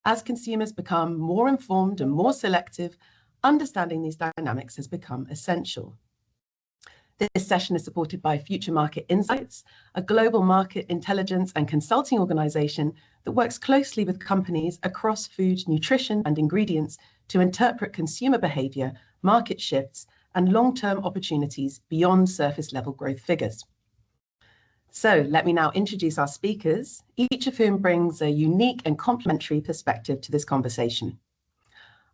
As consumers become more informed and more selective, understanding these dynamics has become essential. This session is supported by Future Market Insights, a global market intelligence and consulting organization that works closely with companies across food, nutrition, and ingredients to interpret consumer behavior, market shifts, and long-term opportunities beyond surface-level growth figures. So let me now introduce our speakers, each of whom brings a unique and complementary perspective to this conversation.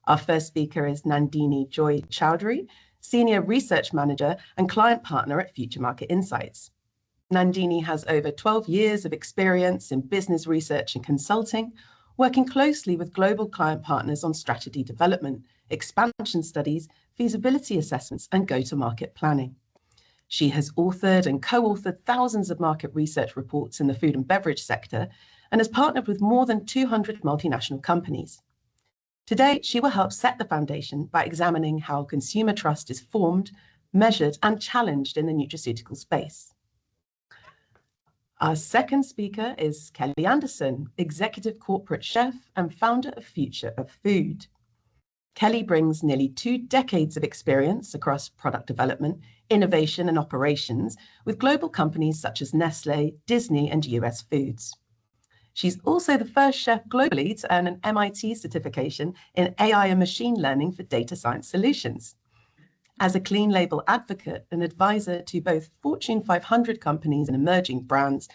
Our first speaker is Nandini Joy Chowdhury, Senior Research Manager and Client Partner at Future Market Insights. Nandini has over 12 years of experience in business research and consulting, working closely with global client partners on strategy development, expansion studies, feasibility assessments, and go-to-market planning. She has authored and co-authored thousands of market research reports in the food and beverage sector and has partnered with more than 200 multinational companies. Today, she will help set the foundation by examining how consumer trust is formed, measured, and challenged in the nutraceutical space. Our second speaker is Kelly Anderson, Executive Corporate Chef and founder of Future of Food. Kelly brings nearly 2 decades of experience across product development, innovation, and operations with global companies such as Nestle, Disney, and US Foods. She's also the first chef globally to earn an MIT certification in AI and machine learning for data science solutions. As a clean label advocate and advisor to both Fortune 500 companies and emerging brands,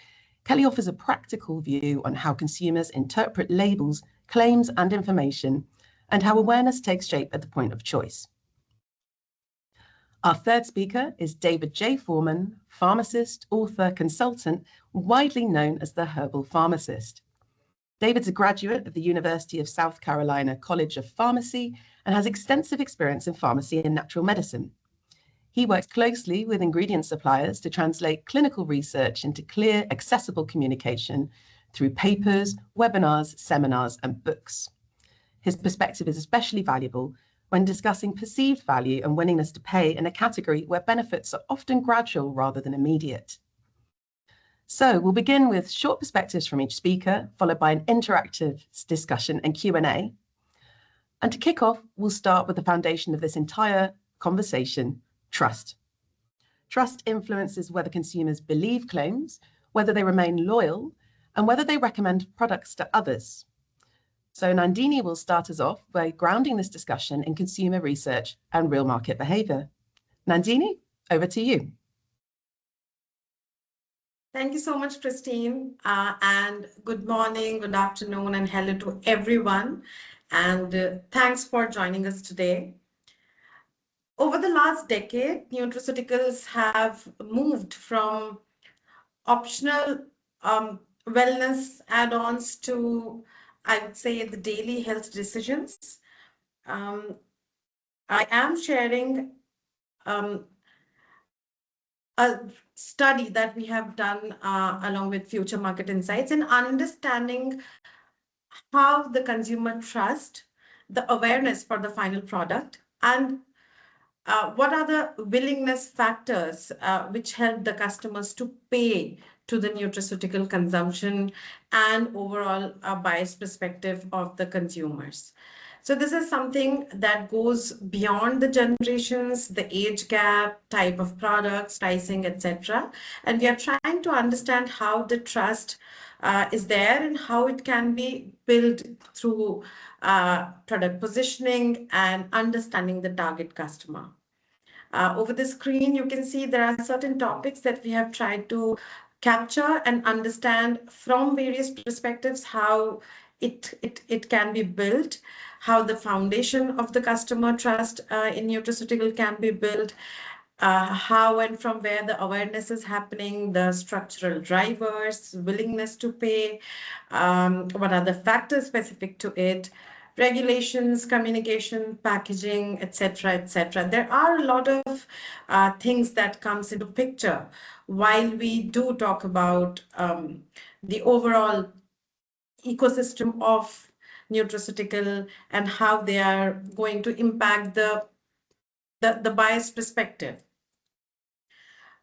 Kelly offers a practical view on how consumers interpret labels, claims, and information, and how awareness takes shape at the point of choice. Our third speaker is David J. Foreman, pharmacist, author, consultant, widely known as the herbal pharmacist. David's a graduate of the University of South Carolina College of Pharmacy and has extensive experience in pharmacy and natural medicine. He works closely with ingredient suppliers to translate clinical research into clear, accessible communication through papers, webinars, seminars, and books. His perspective is especially valuable when discussing perceived value and willingness to pay in a category where benefits are often gradual rather than immediate. So we'll begin with short perspectives from each speaker, followed by an interactive discussion and Q&A. And to kick off, we'll start with the foundation of this entire conversation, trust. Trust influences whether consumers believe claims, whether they remain loyal, and whether they recommend products to others. So Nandini will start us off by grounding this discussion in consumer research and real market behavior. Nandini, over to you. Thank you so much, Christine, and good morning, good afternoon, and hello to everyone. And thanks for joining us today. Over the last decade, nutraceuticals have moved from optional wellness add-ons to, I would say, the daily health decisions. I am sharing a study that we have done along with Future Market Insights in understanding how the consumer trust, the awareness for the final product, and what are the willingness factors which help the customers to pay to the nutraceutical consumption and overall biased perspective of the consumers. So this is something that goes beyond the generations, the age gap, type of products, pricing, etc. And we are trying to understand how the trust is there and how it can be built through product positioning and understanding the target customer. Over the screen, you can see there are certain topics that we have tried to capture and understand from various perspectives how it can be built, how the foundation of the customer trust in nutraceutical can be built, how and from where the awareness is happening, the structural drivers, willingness to pay, what are the factors specific to it, regulations, communication, packaging, etc., etc. There are a lot of things that comes into picture while we do talk about the overall ecosystem of nutraceutical and how they are going to impact the biased perspective.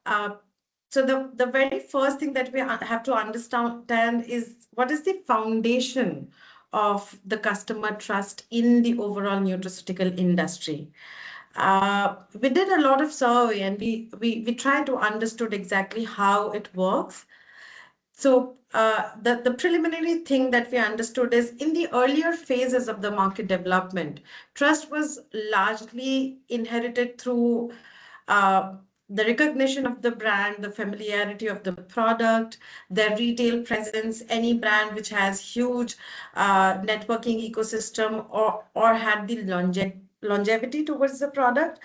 So the very first thing that we have to understand is what is the foundation of the customer trust in the overall nutraceutical industry. We did a lot of survey, and we tried to understood exactly how it works. So the preliminary thing that we understood is in the earlier phases of the market development, trust was largely inherited through uh, the recognition of the brand, the familiarity of the product, their retail presence. Any brand which has huge networking ecosystem or had the longevity towards the product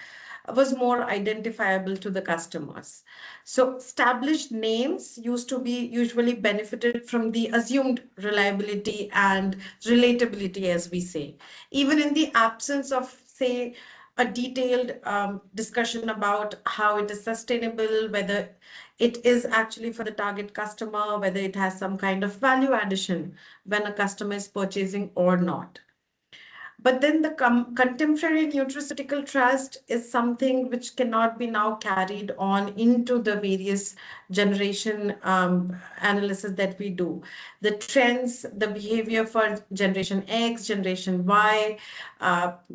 was more identifiable to the customers. So established names used to be usually benefited from the assumed reliability and relatability, as we say. Even in the absence of, say, a detailed discussion about how it is sustainable, whether it is actually for the target customer, whether it has some kind of value addition when a customer is purchasing or not. But then the contemporary nutraceutical trust is something which cannot be now carried on into the various generation analysis that we do. The trends, the behavior for Generation X, Generation Y,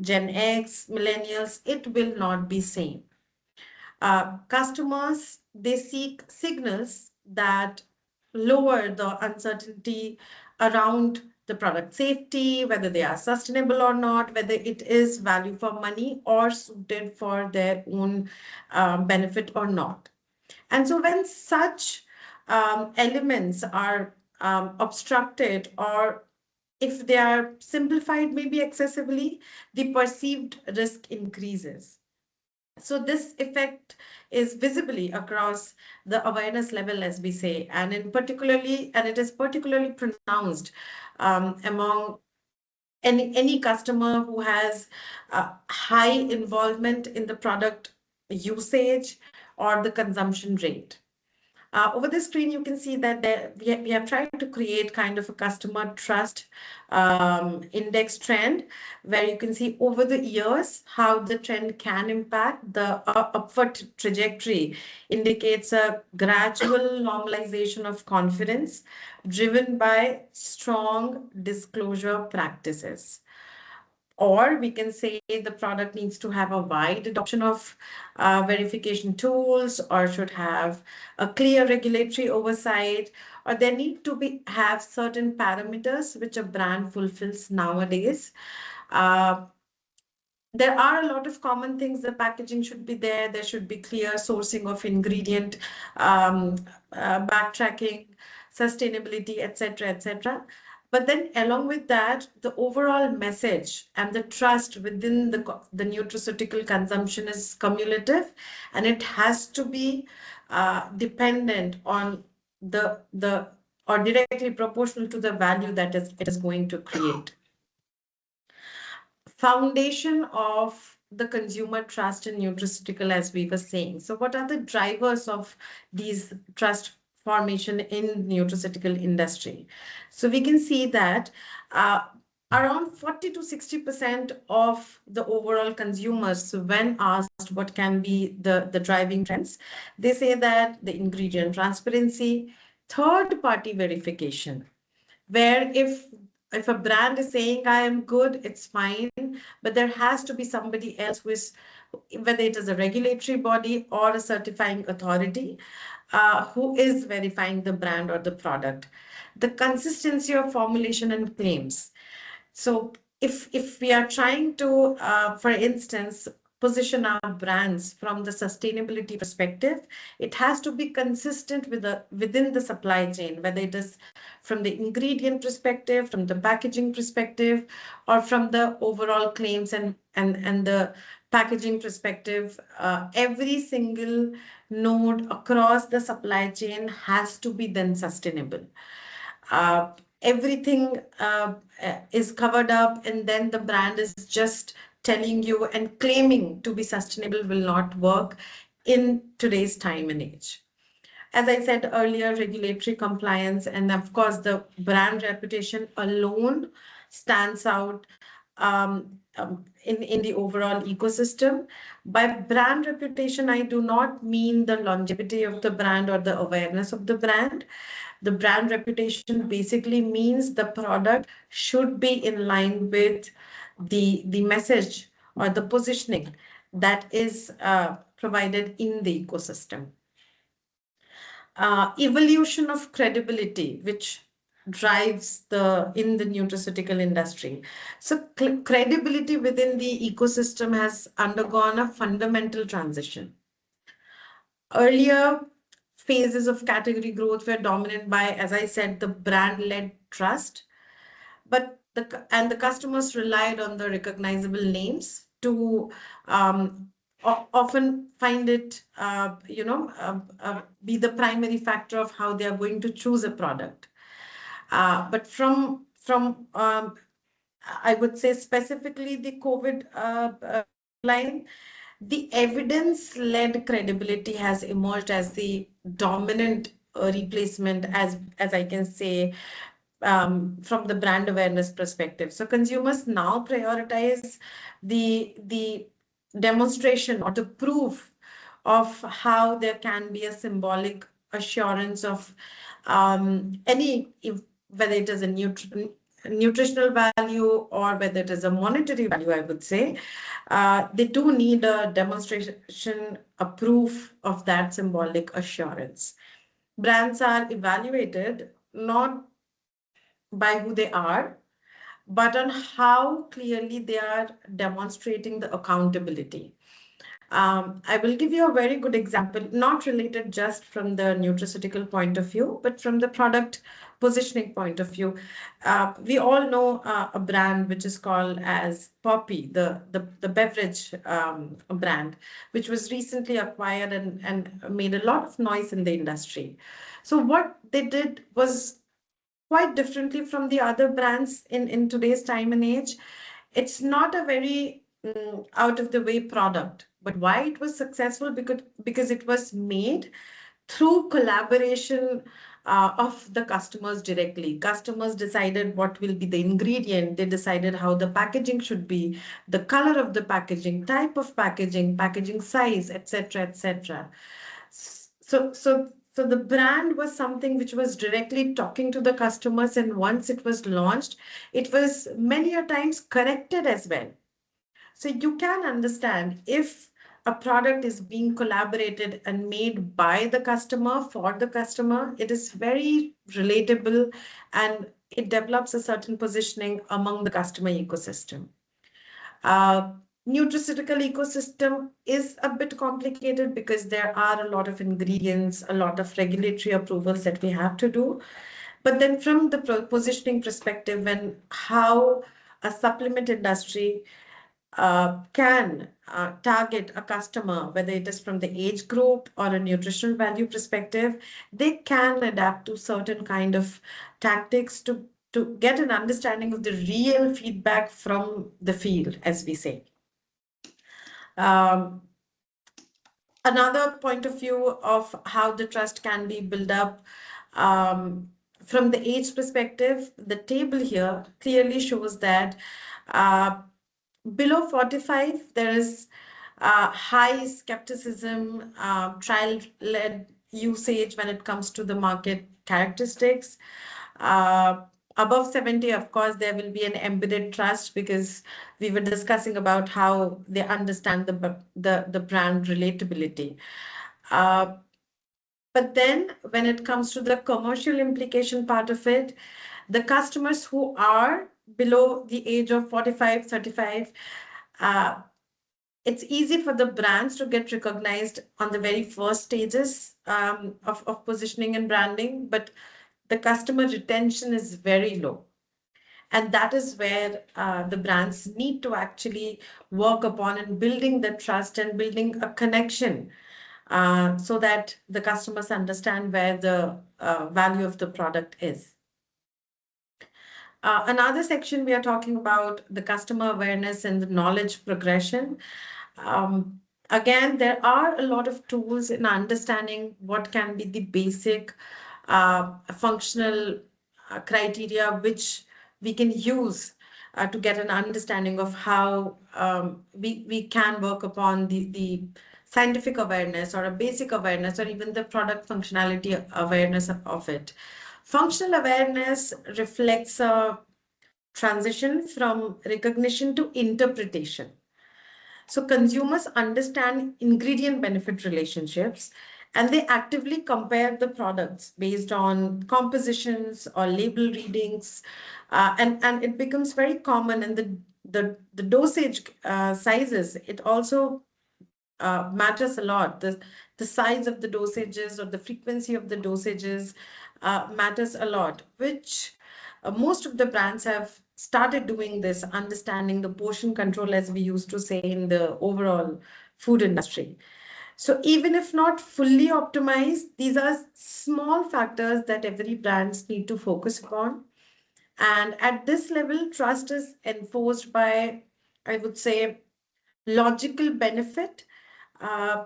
Gen X, millennials, it will not be same. Customers, they seek signals that lower the uncertainty around the product safety, whether they are sustainable or not, whether it is value for money or suited for their own benefit or not. And so when such elements are obstructed, or if they are simplified maybe excessively, the perceived risk increases. So this effect is visibly across the awareness level, as we say, and it is particularly pronounced among any customer who has high involvement in the product usage or the consumption rate. Over the screen, you can see that we have tried to create kind of a customer trust index trend, where you can see over the years how the trend can impact. The upward trajectory indicates a gradual normalization of confidence driven by strong disclosure practices. Or we can say the product needs to have a wide adoption of verification tools, or should have a clear regulatory oversight, or there need to be have certain parameters which a brand fulfills nowadays. Uh, there are a lot of common things. The packaging should be there. There should be clear sourcing of ingredient, um, backtracking, sustainability, etc., etc. But then along with that, the overall message and the trust within the nutraceutical consumption is cumulative, and it has to be dependent on the or directly proportional to the value that it is going to create. Foundation of the consumer trust in nutraceutical, as we were saying. So what are the drivers of these trust formation in nutraceutical industry? So we can see that around 40 to 60% of the overall consumers, when asked what can be the driving trends, they say that the ingredient transparency, third party verification, where if a brand is saying I am good, it's fine, but there has to be somebody else who is, whether it is a regulatory body or a certifying authority, who is verifying the brand or the product. The consistency of formulation and claims. So if we are trying to, for instance, position our brands from the sustainability perspective, it has to be consistent with within the supply chain, whether it is from the ingredient perspective, from the packaging perspective, or from the overall claims and the packaging perspective. Every single node across the supply chain has to be then sustainable. uh, Everything is covered up, and then the brand is just telling you and claiming to be sustainable will not work in today's time and age. As I said earlier, regulatory compliance and of course the brand reputation alone stands out in the overall ecosystem. By brand reputation, I do not mean the longevity of the brand or the awareness of the brand, The brand reputation basically means the product should be in line with the message or the positioning that is provided in the ecosystem. Evolution of credibility, which drives in the nutraceutical industry. So credibility within the ecosystem has undergone a fundamental transition. Earlier phases of category growth were dominated by, as I said, the brand-led trust, but the customers relied on the recognizable names to often find it, be the primary factor of how they are going to choose a product. But from I would say specifically the COVID line, the evidence-led credibility has emerged as the dominant replacement, as I can say, from the brand awareness perspective. So consumers now prioritize the demonstration or the proof of how there can be a symbolic assurance of whether it is a nutritional value or whether it is a monetary value, I would say. They do need a demonstration, a proof of that symbolic assurance. Brands are evaluated not by who they are, but on how clearly they are demonstrating the accountability. I will give you a very good example, not related just from the nutraceutical point of view, but from the product positioning point of view. We all know a brand which is called as Poppy, the beverage brand, which was recently acquired and made a lot of noise in the industry. So what they did was quite differently from the other brands in today's time and age. It's not a very out of the way product, but why it was successful? Because it was made through collaboration of the customers directly. Customers decided what will be the ingredient. They decided how the packaging should be, the color of the packaging, type of packaging, packaging size, etc., etc. So the brand was something which was directly talking to the customers, and once it was launched, it was many a times corrected as well. So you can understand if a product is being collaborated and made by the customer for the customer, it is very relatable and it develops a certain positioning among the customer ecosystem. Nutraceutical ecosystem is a bit complicated because there are a lot of ingredients, a lot of regulatory approvals that we have to do. But then from the positioning perspective and how a supplement industry can target a customer, whether it is from the age group or a nutritional value perspective, they can adapt to certain kind of tactics to get an understanding of the real feedback from the field, as we say. Another point of view of how the trust can be built up from the age perspective, the table here clearly shows that below 45, there is high skepticism, trial-led usage when it comes to the market characteristics. Above 70, of course, there will be an embedded trust because we were discussing about how they understand the brand relatability. But then when it comes to the commercial implication part of it, the customers who are below the age of 45, 35, it's easy for the brands to get recognized on the very first stages of positioning and branding, but the customer retention is very low. And that is where the brands need to actually work upon and building the trust and building a connection so that the customers understand where the value of the product is. Another section we are talking about the customer awareness and the knowledge progression. Again, there are a lot of tools in understanding what can be the basic functional criteria which we can use to get an understanding of how we can work upon the scientific awareness or a basic awareness or even the product functionality awareness of it. Functional awareness reflects a transition from recognition to interpretation. So consumers understand ingredient benefit relationships and they actively compare the products based on compositions or label readings. And it becomes very common, and the dosage sizes, it also matters a lot. The size of the dosages or the frequency of the dosages matters a lot, which most of the brands have started doing this, understanding the portion control, as we used to say in the overall food industry. So even if not fully optimized, these are small factors that every brands need to focus upon. And at this level, trust is enforced by, I would say, logical benefit, uh,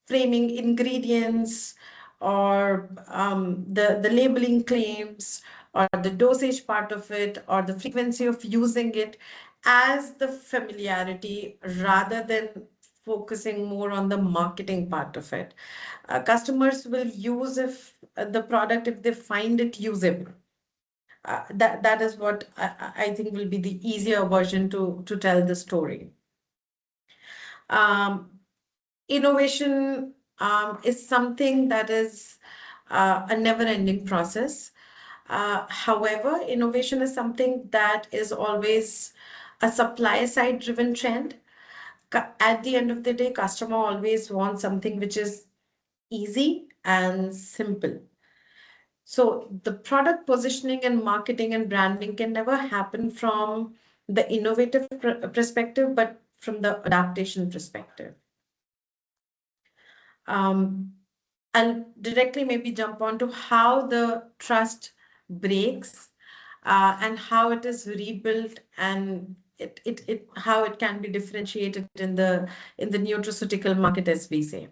framing ingredients, or the labeling claims, or the dosage part of it, or the frequency of using it as the familiarity rather than focusing more on the marketing part of it. Customers will use if the product if they find it usable. That is what I think will be the easier version to tell the story. Um, Innovation is something that is a never-ending process. However, innovation is something that is always a supply side driven trend. At the end of the day, customer always wants something which is easy and simple. So the product positioning and marketing and branding can never happen from the innovative perspective, but from the adaptation perspective. Um, I'll directly maybe jump on to how the trust breaks and how it is rebuilt, and it how it can be differentiated in the nutraceutical market, as we say.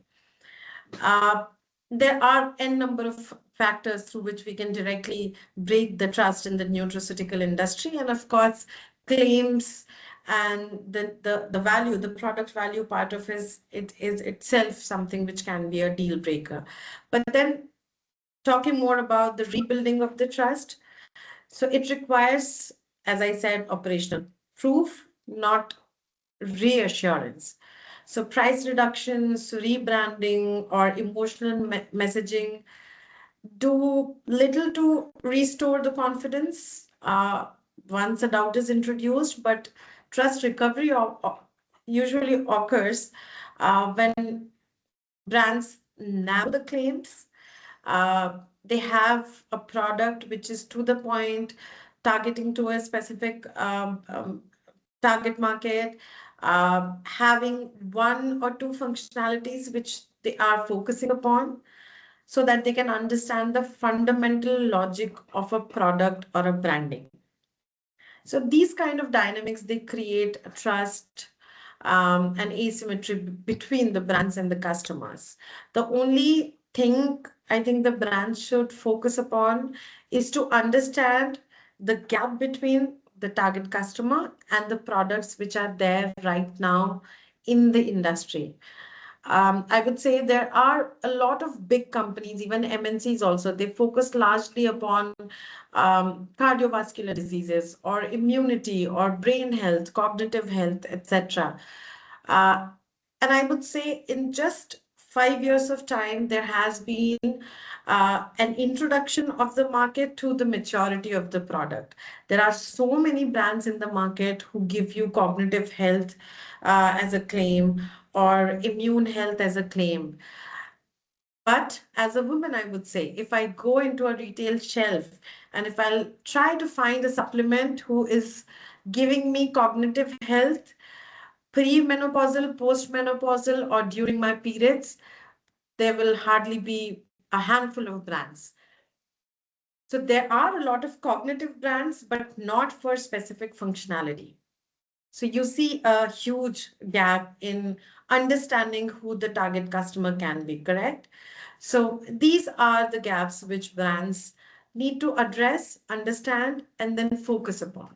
Uh, there are n number of factors through which we can directly break the trust in the nutraceutical industry, and of course, claims and the value, the product value part of it is itself something which can be a deal breaker. But then talking more about the rebuilding of the trust, so it requires, as I said, operational proof, not reassurance. So price reductions, rebranding, or emotional messaging do little to restore the confidence once a doubt is introduced, but trust recovery usually occurs when brands narrow the claims. They have a product which is to the point, targeting to a specific target market, having one or two functionalities which they are focusing upon so that they can understand the fundamental logic of a product or a branding. So these kind of dynamics, they create a trust and asymmetry between the brands and the customers. The only thing I think the brands should focus upon is to understand the gap between the target customer and the products which are there right now in the industry. I would say there are a lot of big companies, even MNCs also, they focus largely upon cardiovascular diseases or immunity or brain health, cognitive health, etc. Uh, and I would say in just 5 years of time, there has been an introduction of the market to the maturity of the product. There are so many brands in the market who give you cognitive health as a claim or immune health as a claim. But as a woman, I would say, if I go into a retail shelf and if I'll try to find a supplement who is giving me cognitive health, pre-menopausal, post-menopausal, or during my periods, there will hardly be a handful of brands. So there are a lot of cognitive brands, but not for specific functionality. So you see a huge gap in understanding who the target customer can be, correct? So these are the gaps which brands need to address, understand, and then focus upon.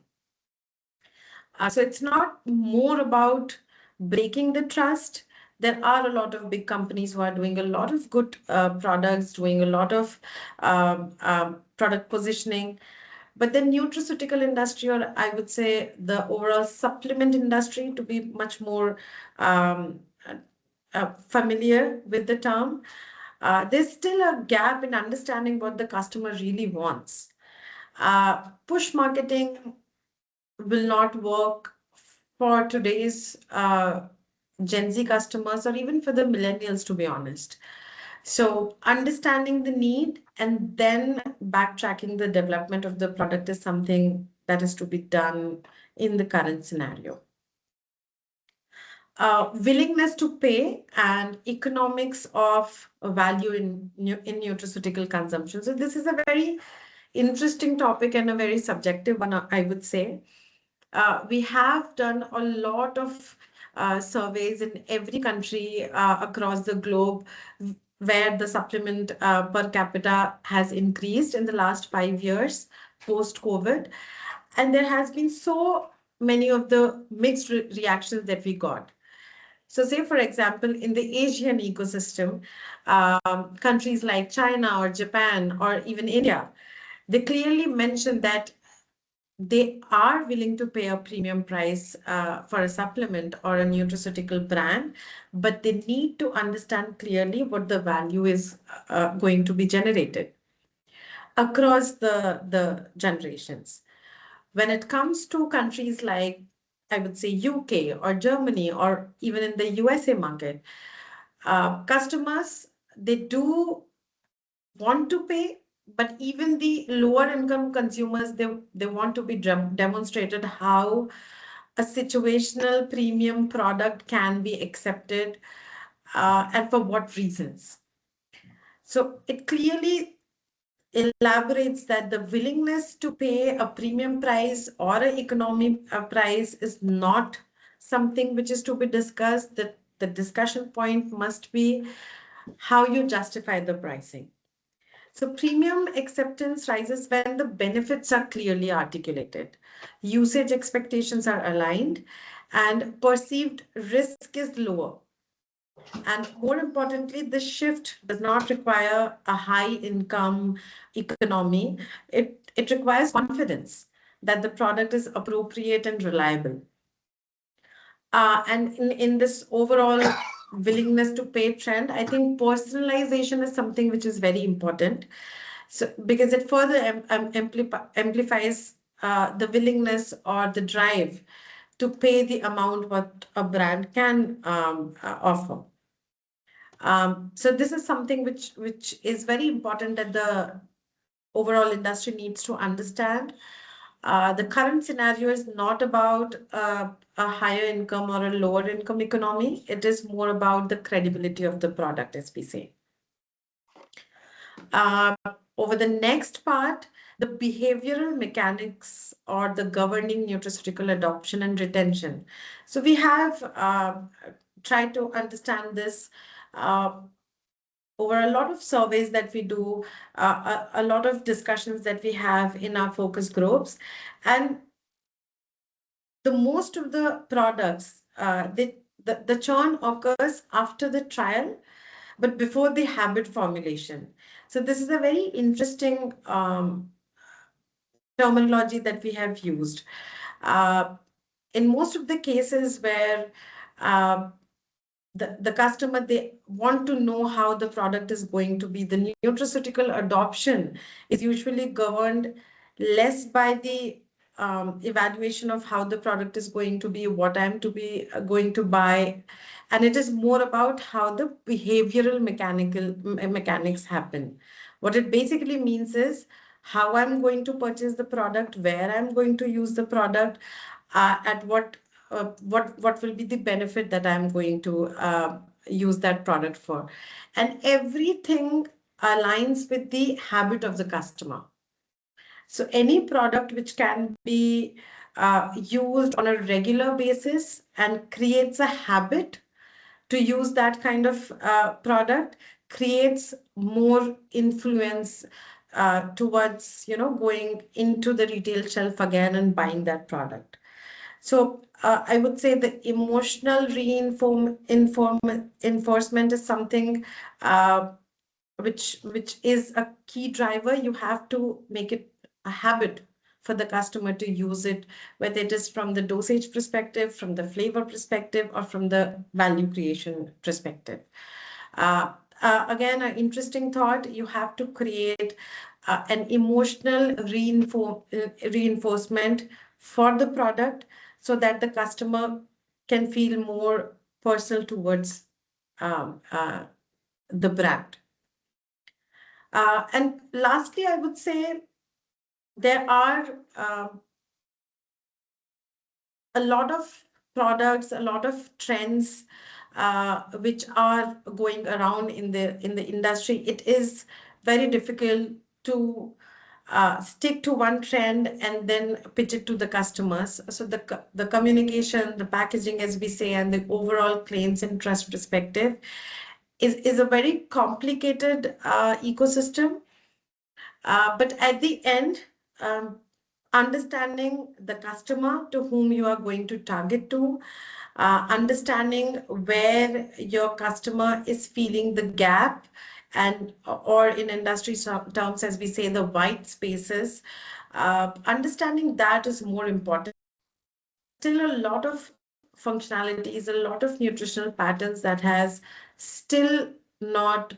So it's not more about breaking the trust. There are a lot of big companies who are doing a lot of good products, doing a lot of product positioning. But the nutraceutical industry, or I would say the overall supplement industry, to be much more um, familiar with the term, there's still a gap in understanding what the customer really wants. Push marketing will not work for today's Gen Z customers or even for the millennials, to be honest. So, understanding the need and then backtracking the development of the product is something that is to be done in the current scenario. Willingness to pay and economics of value in nutraceutical consumption. So, this is a very interesting topic and a very subjective one, I would say. We have done a lot of surveys in every country across the globe where the supplement per capita has increased in the last 5 years post-COVID. And there has been so many of the mixed reactions that we got. So say, for example, in the Asian ecosystem, countries like China or Japan or even India, they clearly mention that they are willing to pay a premium price for a supplement or a nutraceutical brand, but they need to understand clearly what the value is going to be generated across the generations. When it comes to countries like, I would say, UK or Germany or even in the USA market, customers, they do want to pay, but even the lower income consumers, they want to be demonstrated how a situational premium product can be accepted and for what reasons. So it clearly elaborates that the willingness to pay a premium price or an economic price is not something which is to be discussed. That the discussion point must be how you justify the pricing. So premium acceptance rises when the benefits are clearly articulated, usage expectations are aligned, and perceived risk is lower. And more importantly, this shift does not require a high income economy. It requires confidence that the product is appropriate and reliable. And in this overall willingness to pay trend, I think personalization is something which is very important. So because it further amplifies the willingness or the drive to pay the amount what a brand can offer. So this is something which is very important that the overall industry needs to understand. The current scenario is not about a higher income or a lower income economy. It is more about the credibility of the product, as we say. Over the next part, the behavioral mechanics or the governing nutraceutical adoption and retention. So we have tried to understand this over a lot of surveys that we do, a lot of discussions that we have in our focus groups. And the most of the products, the churn occurs after the trial, but before the habit formulation. So this is a very interesting terminology that we have used. In most of the cases where the customer, they want to know how the product is going to be, the nutraceutical adoption is usually governed less by the evaluation of how the product is going to be, what I'm to be going to buy, and it is more about how the behavioral mechanics happen. What it basically means is how I'm going to purchase the product, where I'm going to use the product, at what will be the benefit that I'm going to use that product for, and everything aligns with the habit of the customer. So any product which can be used on a regular basis and creates a habit to use that kind of product creates more influence towards going into the retail shelf again and buying that product. So I would say the emotional enforcement is something uh, which is a key driver. You have to make it a habit for the customer to use it, whether it is from the dosage perspective, from the flavor perspective, or from the value creation perspective. Uh, Again, an interesting thought, you have to create an emotional reinforcement for the product so that the customer can feel more personal towards um, uh, the brand. And lastly, I would say there are a lot of products, a lot of trends which are going around in the industry. It is very difficult to stick to one trend and then pitch it to the customers. So the communication, the packaging, as we say, and the overall claims and trust perspective is a very complicated ecosystem. But at the end, um, understanding the customer to whom you are going to target to, understanding where your customer is feeling the gap, and or in industry terms, as we say, the white spaces, understanding that is more important. Still a lot of functionalities, a lot of nutritional patterns that has still not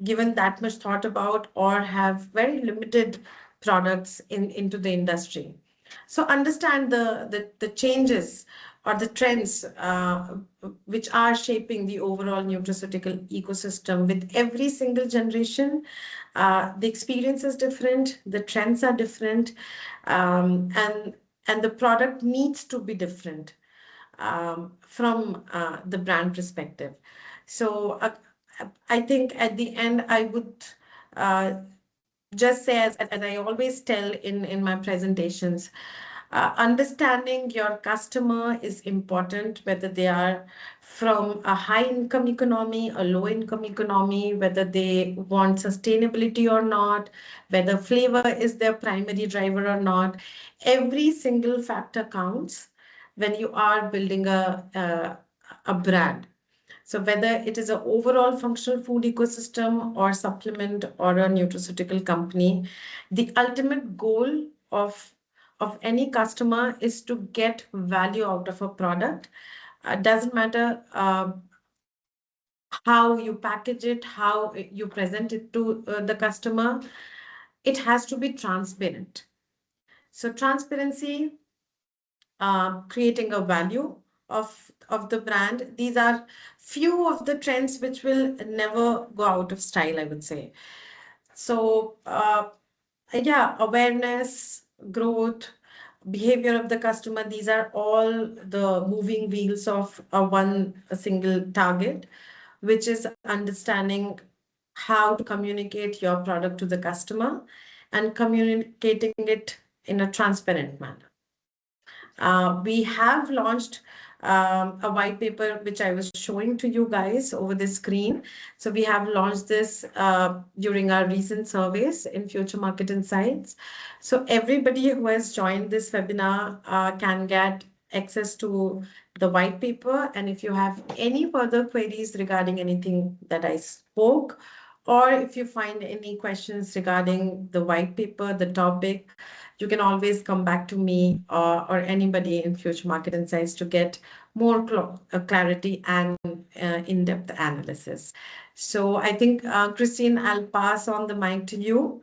given that much thought about or have very limited products into the industry. So understand the changes or the trends which are shaping the overall nutraceutical ecosystem with every single generation. The experience is different, the trends are different, and the product needs to be different from the brand perspective. So I think at the end, I would uh, just say, as I always tell in my presentations, understanding your customer is important, whether they are from a high income economy, a low income economy, whether they want sustainability or not, whether flavor is their primary driver or not. Every single factor counts when you are building a brand. So whether it is an overall functional food ecosystem or supplement or a nutraceutical company, the ultimate goal of any customer is to get value out of a product. Doesn't matter how you package it, how you present it to the customer. It has to be transparent. So transparency, creating a value of the brand. These are few of the trends which will never go out of style, I would say. So yeah, awareness, growth, behavior of the customer, these are all the moving wheels of a single target, which is understanding how to communicate your product to the customer and communicating it in a transparent manner. We have launched a white paper, which I was showing to you guys over the screen. So we have launched this during our recent surveys in Future Market Insights. So everybody who has joined this webinar can get access to the white paper. And if you have any further queries regarding anything that I spoke, or if you find any questions regarding the white paper, the topic, you can always come back to me or anybody in Future Market Insights to get more clarity and in-depth analysis. So I think, Christine, I'll pass on the mic to you.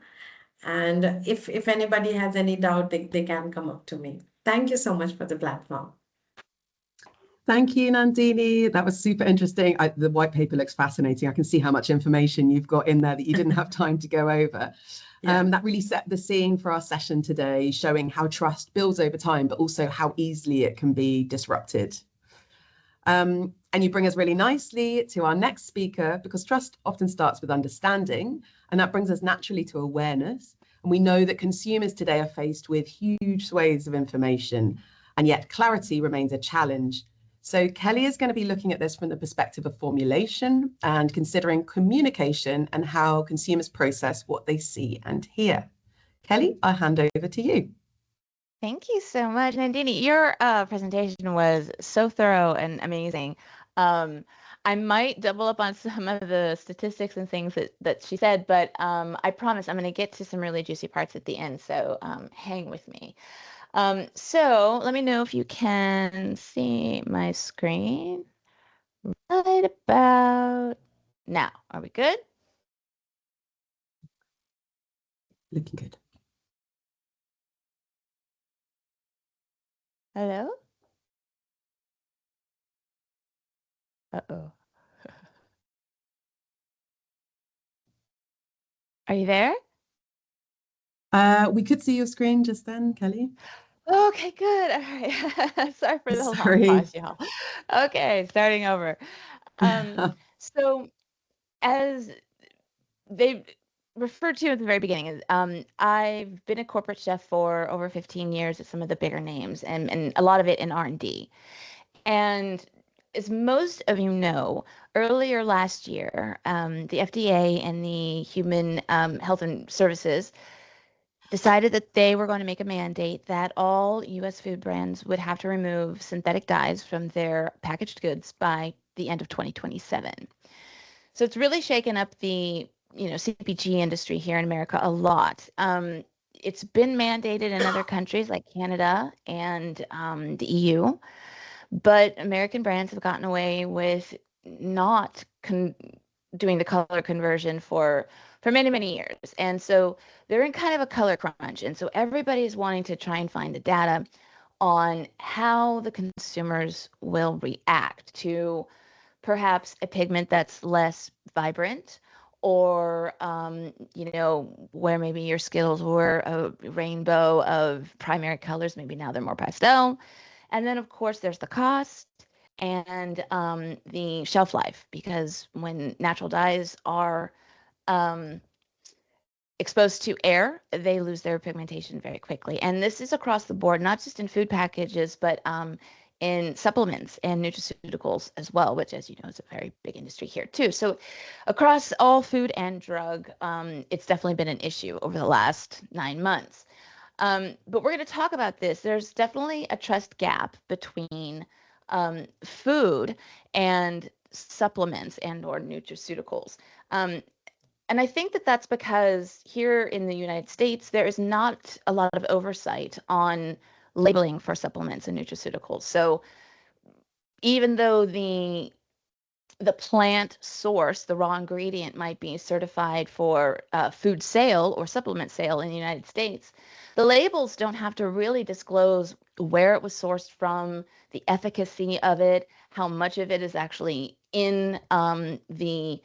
And if anybody has any doubt, they can come up to me. Thank you so much for the platform. Thank you, Nandini. That was super interesting. The white paper looks fascinating. I can see how much information you've got in there that you didn't have time to go over. Yeah. That really set the scene for our session today, showing how trust builds over time, but also how easily it can be disrupted. And you bring us really nicely to our next speaker, because trust often starts with understanding, and that brings us naturally to awareness. And we know that consumers today are faced with huge swathes of information, and yet clarity remains a challenge. So Kelly is going to be looking at this from the perspective of formulation and considering communication and how consumers process what they see and hear. Kelly, I'll hand over to you. Thank you so much, Nandini. Your presentation was so thorough and amazing. Um, I might double up on some of the statistics and things that she said, but I promise I'm going to get to some really juicy parts at the end, so hang with me. So let me know if you can see my screen right about now. Are we good? Looking good. Hello? Uh-oh. Are you there? We could see your screen just then, Kelly. Okay, good. All right. Sorry for the long Sorry. pause, y'all. Okay, starting over. So as they referred to at the very beginning, I've been a corporate chef for over 15 years at some of the bigger names and a lot of it in R&D. And as most of you know, earlier last year, the FDA and the Human Health and Services decided that they were going to make a mandate that all US food brands would have to remove synthetic dyes from their packaged goods by the end of 2027. So it's really shaken up the, CPG industry here in America a lot. It's been mandated in other countries like Canada and the EU, but American brands have gotten away with not doing the color conversion for many, many years. And so they're in kind of a color crunch. And so everybody is wanting to try and find the data on how the consumers will react to perhaps a pigment that's less vibrant or where maybe your Skittles were a rainbow of primary colors, maybe now they're more pastel. And then of course there's the cost and the shelf life, because when natural dyes are um, exposed to air, they lose their pigmentation very quickly. And this is across the board, not just in food packages, but in supplements and nutraceuticals as well, which, as you know, is a very big industry here too. So across all food and drug, it's definitely been an issue over the last 9 months. But we're going to talk about this. There's definitely a trust gap between food and supplements and or nutraceuticals. Um, and I think that that's because here in the United States, there is not a lot of oversight on labeling for supplements and nutraceuticals. So even though the plant source, the raw ingredient might be certified for food sale or supplement sale in the United States, the labels don't have to really disclose where it was sourced from, the efficacy of it, how much of it is actually in the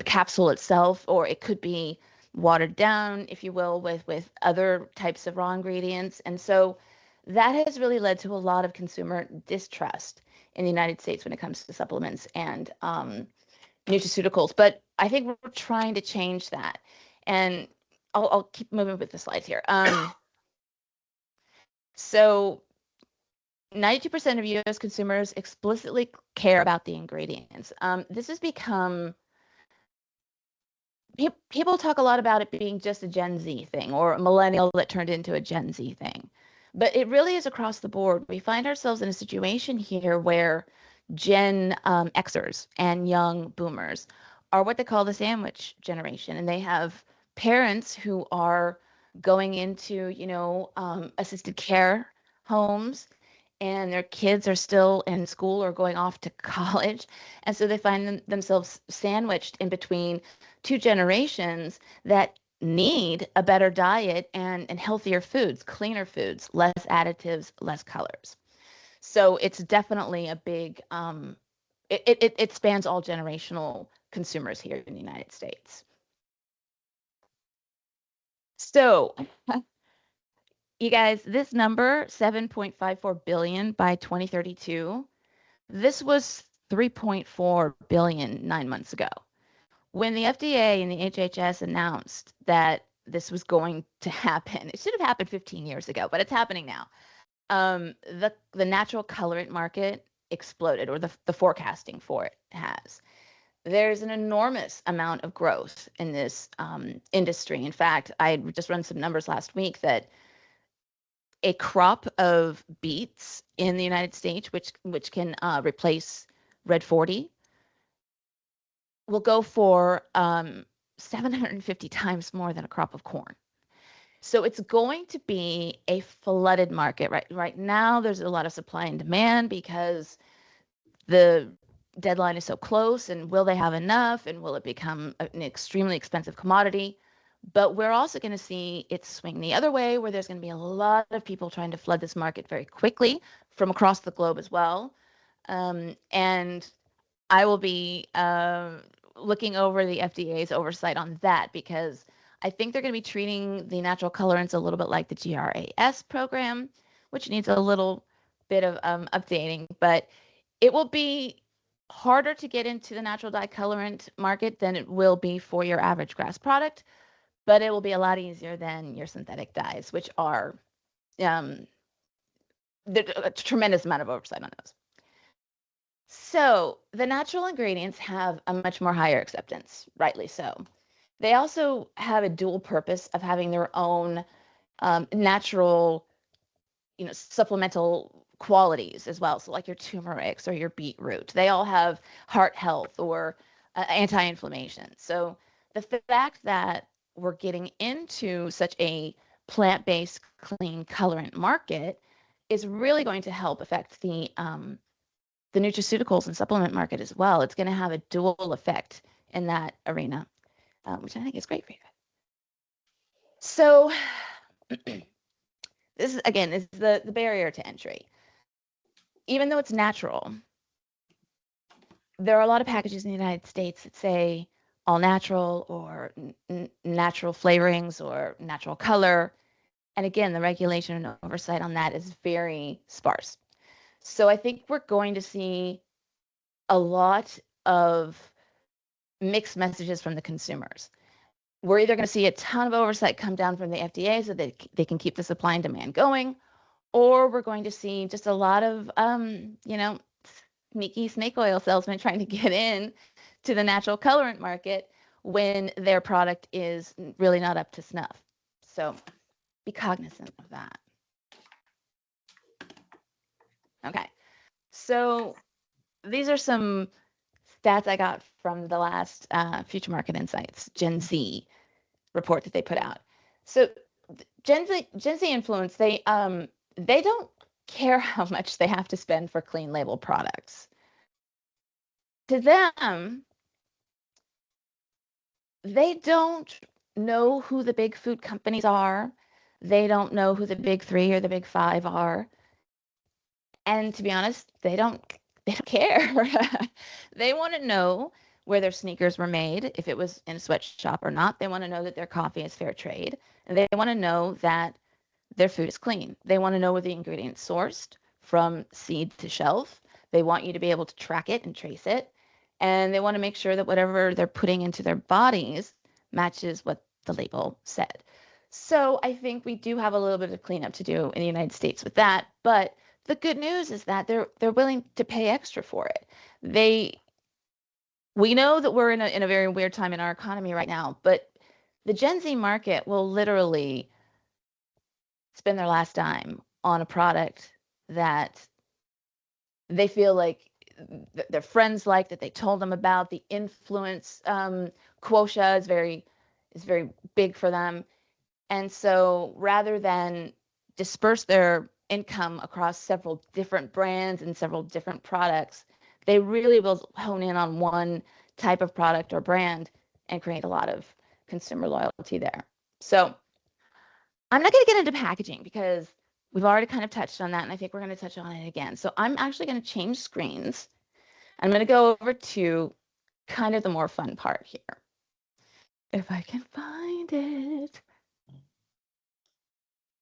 capsule itself, or it could be watered down, if you will, with other types of raw ingredients. And so that has really led to a lot of consumer distrust in the United States when it comes to supplements and nutraceuticals. But I think we're trying to change that. And I'll keep moving with the slides here. So 92% of US consumers explicitly care about the ingredients. This has become people talk a lot about it being just a Gen Z thing or a millennial that turned into a Gen Z thing. But it really is across the board. We find ourselves in a situation here where Gen Xers and young boomers are what they call the sandwich generation. And they have parents who are going into, assisted care homes, and their kids are still in school or going off to college. And so they find themselves sandwiched in between two generations that need a better diet and healthier foods, cleaner foods, less additives, less colors. So it's definitely a big, it spans all generational consumers here in the United States. So you guys, this number, 7.54 billion by 2032, this was 3.4 billion 9 months ago. When the FDA and the HHS announced that this was going to happen, it should have happened 15 years ago, but it's happening now. The natural colorant market exploded, or the forecasting for it has. There's an enormous amount of growth in this industry. In fact, I just run some numbers last week that a crop of beets in the United States, which can replace red 40, will go for 750 times more than a crop of corn. So it's going to be a flooded market. Right now, there's a lot of supply and demand because the deadline is so close, and will they have enough, and will it become an extremely expensive commodity? But we're also going to see it swing the other way, where there's going to be a lot of people trying to flood this market very quickly from across the globe as well. And I will be looking over the FDA's oversight on that, because I think they're going to be treating the natural colorants a little bit like the GRAS program, which needs a little bit of updating, but it will be harder to get into the natural dye colorant market than it will be for your average grass product, but it will be a lot easier than your synthetic dyes, which are there's a tremendous amount of oversight on those. So the natural ingredients have a much more higher acceptance, rightly so. They also have a dual purpose of having their own natural, supplemental qualities as well. So like your turmerics or your beetroot, they all have heart health or anti-inflammation. So the fact that we're getting into such a plant-based clean colorant market is really going to help affect the nutraceuticals and supplement market as well. It's going to have a dual effect in that arena, which I think is great for you. So this is the barrier to entry. Even though it's natural, there are a lot of packages in the United States that say all natural or natural flavorings or natural color. And again, the regulation and oversight on that is very sparse. So I think we're going to see a lot of mixed messages from the consumers. We're either going to see a ton of oversight come down from the FDA so that they can keep the supply and demand going, or we're going to see just a lot of, sneaky snake oil salesmen trying to get in to the natural colorant market when their product is really not up to snuff. So be cognizant of that. Okay, so these are some stats I got from the last Future Market Insights Gen Z report that they put out. So Gen Z influence, they don't care how much they have to spend for clean label products. To them, they don't know who the big food companies are. They don't know who the big 3 or the big 5 are. And to be honest, they don't care. They want to know where their sneakers were made, if it was in a sweatshop or not. They want to know that their coffee is fair trade. And they want to know that their food is clean. They want to know where the ingredients sourced from seed to shelf. They want you to be able to track it and trace it. And they want to make sure that whatever they're putting into their bodies matches what the label said. So I think we do have a little bit of cleanup to do in the United States with that. But the good news is that they're willing to pay extra for it. We know that we're in a very weird time in our economy right now, but the Gen Z market will literally spend their last dime on a product that they feel like their friends like, that they told them about. The influence quota is very big for them. And so rather than disperse their income across several different brands and several different products, they really will hone in on one type of product or brand and create a lot of consumer loyalty there. So I'm not going to get into packaging because we've already kind of touched on that, and I think we're going to touch on it again. So I'm actually going to change screens. I'm going to go over to kind of the more fun part here. If I can find it.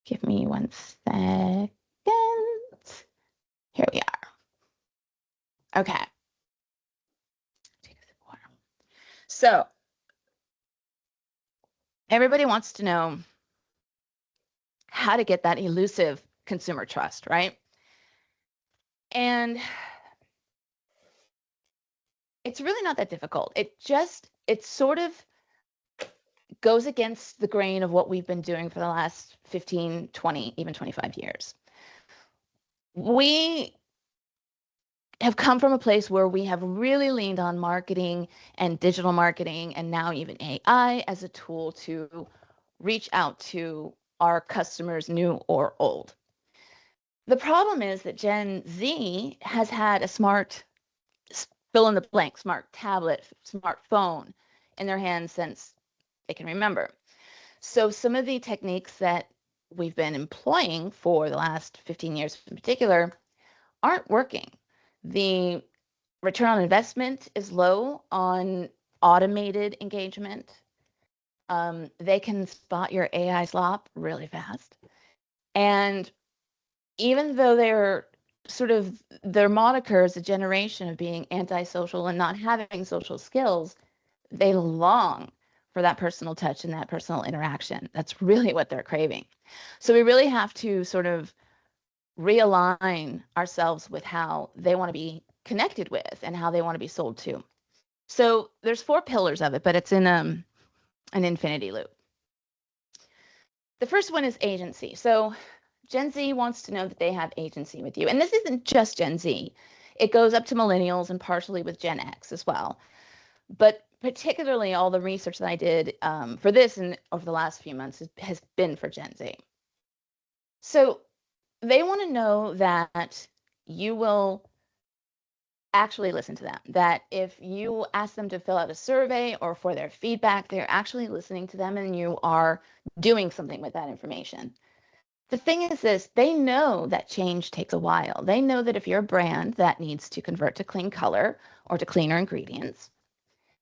Give me 1 second. Here we are. Okay. Take a sip of water. So everybody wants to know how to get that elusive consumer trust, right? And it's really not that difficult. It sort of goes against the grain of what we've been doing for the last 15, 20, even 25 years. We have come from a place where we have really leaned on marketing and digital marketing, and now even AI as a tool to reach out to our customers, new or old. The problem is that Gen Z has had a smart, fill in the blank, smart tablet, smartphone in their hands since they can remember. So some of the techniques that we've been employing for the last 15 years in particular aren't working. The return on investment is low on automated engagement. They can spot your AI slop really fast. And even though they're sort of, their moniker is a generation of being antisocial and not having social skills, they long for that personal touch and that personal interaction. That's really what they're craving. So we really have to sort of realign ourselves with how they want to be connected with and how they want to be sold to. So there's 4 pillars of it, but it's in an infinity loop. The first one is agency. So Gen Z wants to know that they have agency with you. And this isn't just Gen Z. It goes up to millennials and partially with Gen X as well. But particularly all the research that I did for this and over the last few months has been for Gen Z. So they want to know that you will actually listen to them, that if you ask them to fill out a survey or for their feedback, they're actually listening to them and you are doing something with that information. The thing is this, they know that change takes a while. They know that if you're a brand that needs to convert to clean color or to cleaner ingredients,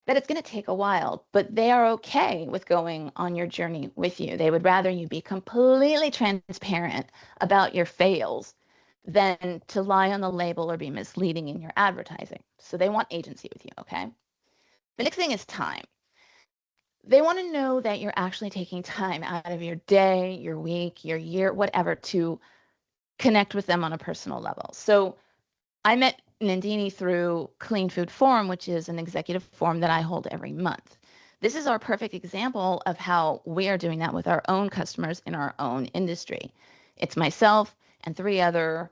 that it's going to take a while, but they are okay with going on your journey with you. They would rather you be completely transparent about your fails than to lie on the label or be misleading in your advertising. So they want agency with you, okay? The next thing is time. They want to know that you're actually taking time out of your day, your week, your year, whatever, to connect with them on a personal level. So I met Nandini through Clean Food Forum, which is an executive forum that I hold every month. This is our perfect example of how we are doing that with our own customers in our own industry. It's myself and 3 other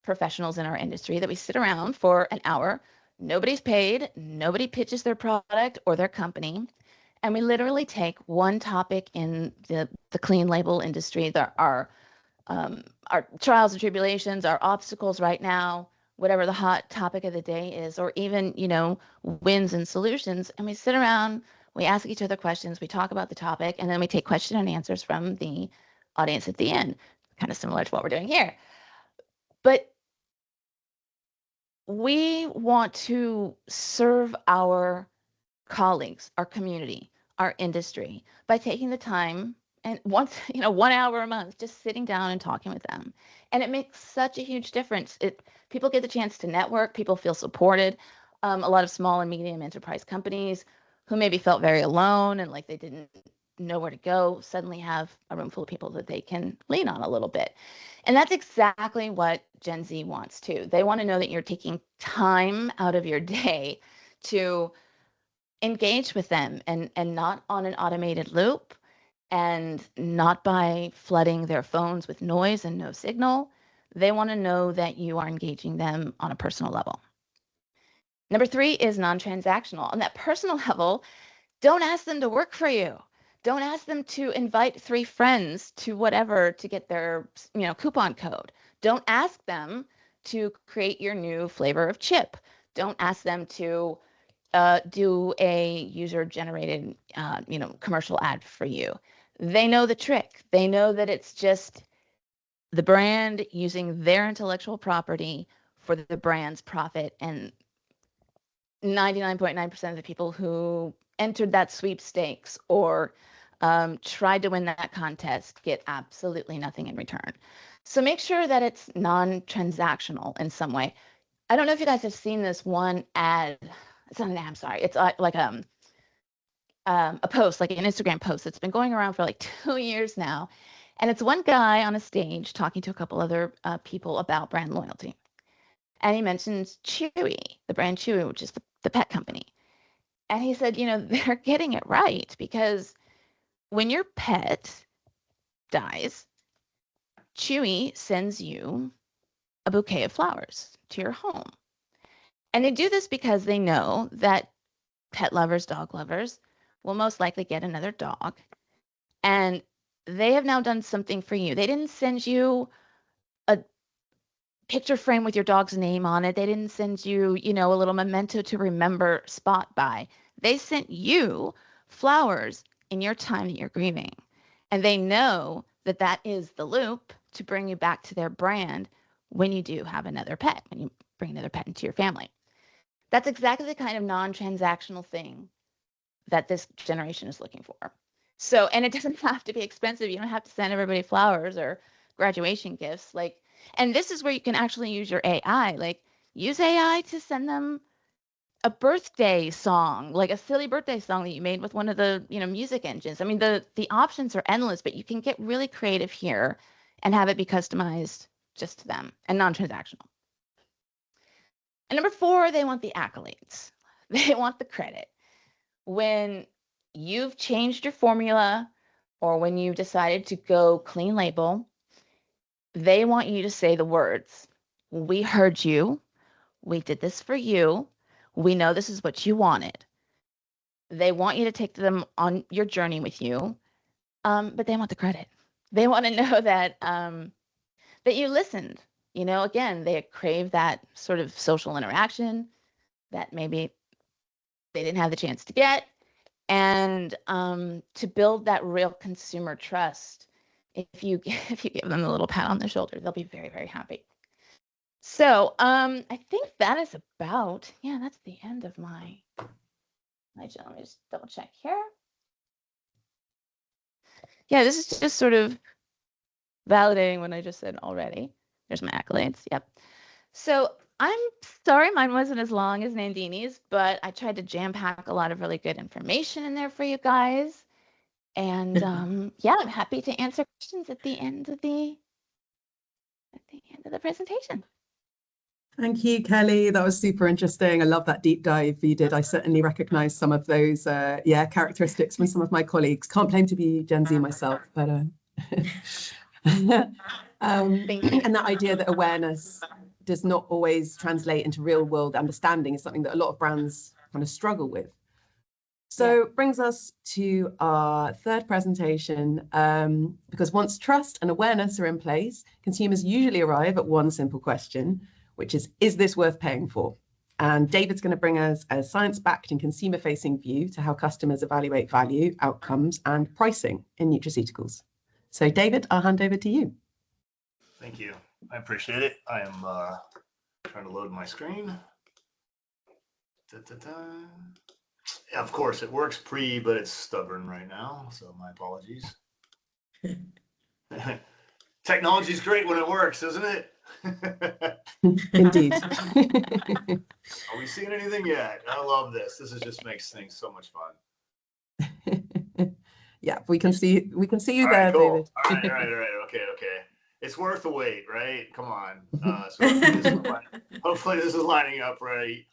professionals in our industry that we sit around for an hour. Nobody's paid, nobody pitches their product or their company. And we literally take one topic in the clean label industry, our trials and tribulations, our obstacles right now, whatever the hot topic of the day is, or even, wins and solutions. And we sit around, we ask each other questions, we talk about the topic, and then we take question and answers from the audience at the end, kind of similar to what we're doing here. But we want to serve our colleagues, our community, our industry by taking the time and once, 1 hour a month, just sitting down and talking with them. And it makes such a huge difference. People get the chance to network, people feel supported. A lot of small and medium enterprise companies who maybe felt very alone and like they didn't know where to go suddenly have a room full of people that they can lean on a little bit. And that's exactly what Gen Z wants too. They want to know that you're taking time out of your day to engage with them and not on an automated loop and not by flooding their phones with noise and no signal. They want to know that you are engaging them on a personal level. Number 3 is non-transactional. On that personal level, don't ask them to work for you. Don't ask them to invite 3 friends to whatever to get their, coupon code. Don't ask them to create your new flavor of chip. Don't ask them to do a user-generated, commercial ad for you. They know the trick. They know that it's just the brand using their intellectual property for the brand's profit. And 99.9% of the people who entered that sweepstakes or tried to win that contest get absolutely nothing in return. So make sure that it's non-transactional in some way. I don't know if you guys have seen this one ad. It's not an ad, I'm sorry. It's like a post, like an Instagram post that's been going around for like 2 years now. And it's one guy on a stage talking to a couple other people about brand loyalty. And he mentions Chewy, the brand Chewy, which is the pet company. And he said, they're getting it right because when your pet dies, Chewy sends you a bouquet of flowers to your home. And they do this because they know that pet lovers, dog lovers, will most likely get another dog. And they have now done something for you. They didn't send you a picture frame with your dog's name on it. They didn't send you, a little memento to remember spot by. They sent you flowers in your time that you're grieving. And they know that that is the loop to bring you back to their brand when you do have another pet, when you bring another pet into your family. That's exactly the kind of non-transactional thing that this generation is looking for. So, and it doesn't have to be expensive. You don't have to send everybody flowers or graduation gifts. And this is where you can actually use your AI. Use AI to send them a birthday song, like a silly birthday song that you made with one of the, music engines. I mean, the options are endless, but you can get really creative here and have it be customized just to them and non-transactional. And number 4, they want the accolades. They want the credit. When you've changed your formula or when you've decided to go clean label, they want you to say the words, "We heard you. We did this for you. We know this is what you wanted." They want you to take them on your journey with you, but they want the credit. They want to know that that you listened. Again, they crave that sort of social interaction that maybe they didn't have the chance to get. And to build that real consumer trust, if you give them a little pat on the shoulder, they'll be very, very happy. So I think that is that's the end of my let me just double check here. Yeah, this is just sort of validating what I just said already. There's my accolades. Yep. So I'm sorry mine wasn't as long as Nandini's, but I tried to jam pack a lot of really good information in there for you guys. And I'm happy to answer questions at the end of the presentation. Thank you, Kelly. That was super interesting. I love that deep dive you did. I certainly recognize some of those characteristics from some of my colleagues. Can't claim to be Gen Z myself, but and that idea that awareness does not always translate into real world understanding is something that a lot of brands kind of struggle with. So brings us to our third presentation, because once trust and awareness are in place, consumers usually arrive at one simple question, which is this worth paying for? And David's going to bring us a science-backed and consumer-facing view to how customers evaluate value, outcomes, and pricing in nutraceuticals. So David, I'll hand over to you. Thank you. I appreciate it. I am trying to load my screen. Yeah, of course, it works but it's stubborn right now, so my apologies. Technology's great when it works, isn't it? Indeed. Are we seeing anything yet? I love this. This just makes things so much fun. Yeah, we can see you all there, right, cool. David. All right. Okay. It's worth the wait, right? Come on. So hopefully this is lining up right.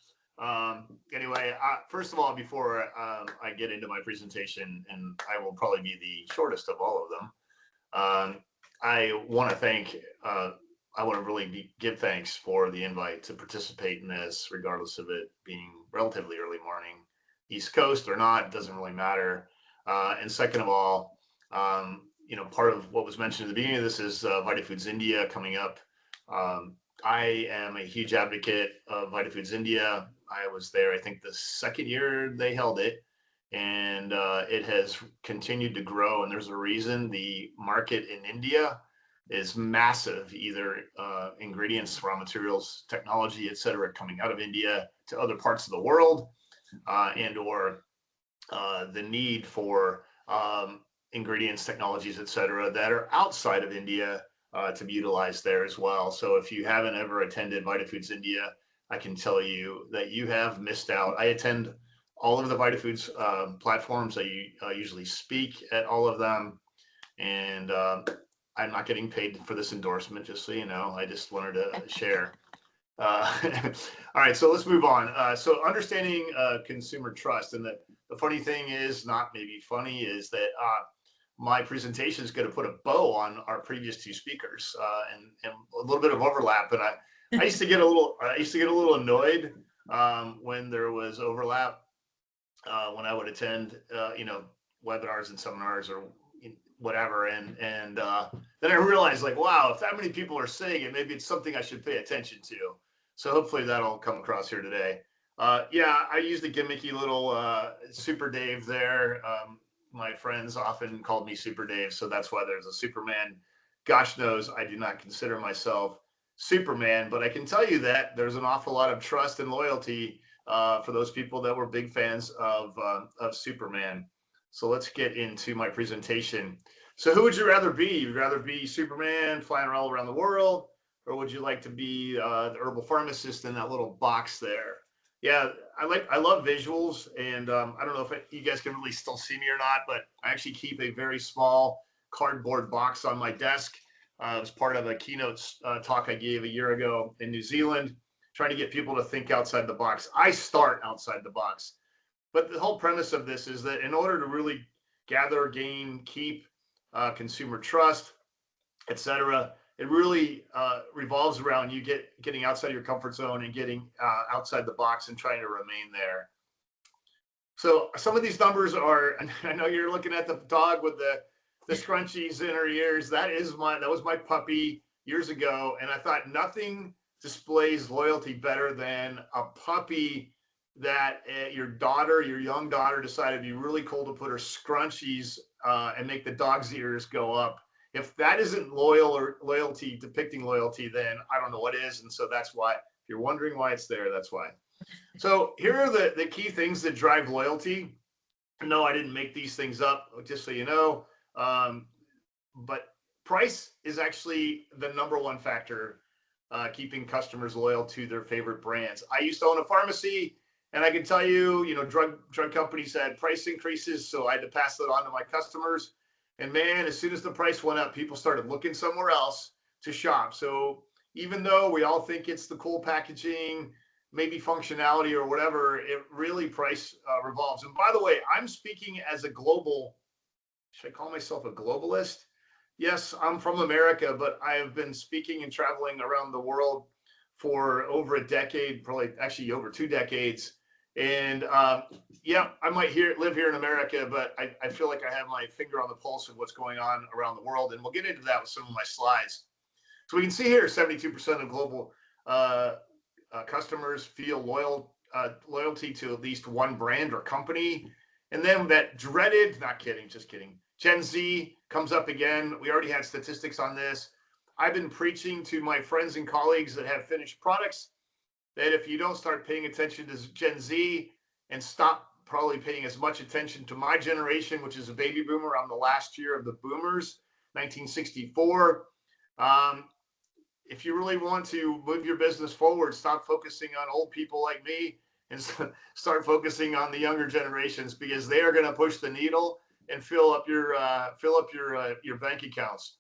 Anyway, first of all, before I get into my presentation, and I will probably be the shortest of all of them, I want to really give thanks for the invite to participate in this, regardless of it being relatively early morning, East Coast or not, it doesn't really matter. And second of all, part of what was mentioned at the beginning of this is VitaFoods India coming up. I am a huge advocate of VitaFoods India. I was there, I think, the second year they held it, and it has continued to grow. And there's a reason. The market in India is massive, either ingredients, raw materials, technology, et cetera, coming out of India to other parts of the world, and or the need for ingredients, technologies, et cetera, that are outside of India to be utilized there as well. So if you haven't ever attended VitaFoods India, I can tell you that you have missed out. I attend all of the VitaFoods platforms. I usually speak at all of them, and I'm not getting paid for this endorsement, just so you know. I just wanted to share. All right, so let's move on. So understanding consumer trust, and the funny thing is, not maybe funny, is that my presentation is going to put a bow on our previous two speakers, and a little bit of overlap. And I used to get a little annoyed when there was overlap when I would attend, webinars and seminars or whatever. And then I realized, like, wow, if that many people are saying it, maybe it's something I should pay attention to. So hopefully that'll come across here today. Yeah, I used the gimmicky little Super Dave there. My friends often called me Super Dave, so that's why there's a Superman. Gosh knows I do not consider myself Superman, but I can tell you that there's an awful lot of trust and loyalty for those people that were big fans of Superman. So let's get into my presentation. So who would you rather be? You'd rather be Superman flying all around the world, or would you like to be the herbal pharmacist in that little box there? Yeah, I love visuals, and I don't know if you guys can really still see me or not, but I actually keep a very small cardboard box on my desk. It was part of a keynote talk I gave a year ago in New Zealand, trying to get people to think outside the box. I start outside the box, but the whole premise of this is that in order to really gather, gain, keep consumer trust, etc., it really revolves around you getting outside your comfort zone and getting outside the box and trying to remain there. So some of these numbers are, I know you're looking at the dog with the scrunchies in her ears. That was my puppy years ago. And I thought nothing displays loyalty better than a puppy that your young daughter decided it'd be really cool to put her scrunchies and make the dog's ears go up. If that isn't loyalty, depicting loyalty, then I don't know what is. And so that's why, if you're wondering why it's there, that's why. So here are the key things that drive loyalty. No, I didn't make these things up, just so you know. But price is actually the number one factor keeping customers loyal to their favorite brands. I used to own a pharmacy, and I can tell you, drug companies had price increases, so I had to pass that on to my customers. And man, as soon as the price went up, people started looking somewhere else to shop. So even though we all think it's the cool packaging, maybe functionality or whatever, it really price revolves. And by the way, I'm speaking as a global, should I call myself a globalist? Yes, I'm from America, but I have been speaking and traveling around the world for over a decade, probably actually over 2 decades. And yeah, I might live here in America, but I feel like I have my finger on the pulse of what's going on around the world. And we'll get into that with some of my slides. So we can see here, 72% of global customers feel loyalty to at least one brand or company. And then that dreaded, just kidding, Gen Z comes up again. We already had statistics on this. I've been preaching to my friends and colleagues that have finished products that if you don't start paying attention to Gen Z and stop probably paying as much attention to my generation, which is a baby boomer, I'm the last year of the boomers, 1964. If you really want to move your business forward, stop focusing on old people like me and start focusing on the younger generations, because they are going to push the needle and fill up your bank accounts.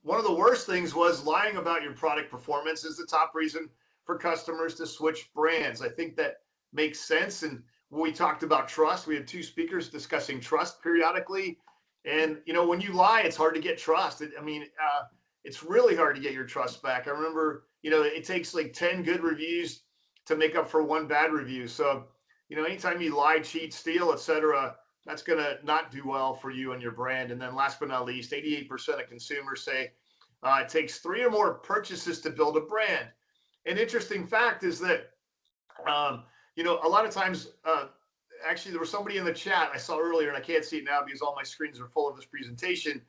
One of the worst things was lying about your product performance is the top reason for customers to switch brands. I think that makes sense. And when we talked about trust, we had 2 speakers discussing trust periodically. And, when you lie, it's hard to get trust. It's really hard to get your trust back. I remember, it takes like 10 good reviews to make up for 1 bad review. So, anytime you lie, cheat, steal, etc., that's going to not do well for you and your brand. And then last but not least, 88% of consumers say it takes 3 or more purchases to build a brand. An interesting fact is that, a lot of times, actually, there was somebody in the chat I saw earlier, and I can't see it now because all my screens are full of this presentation.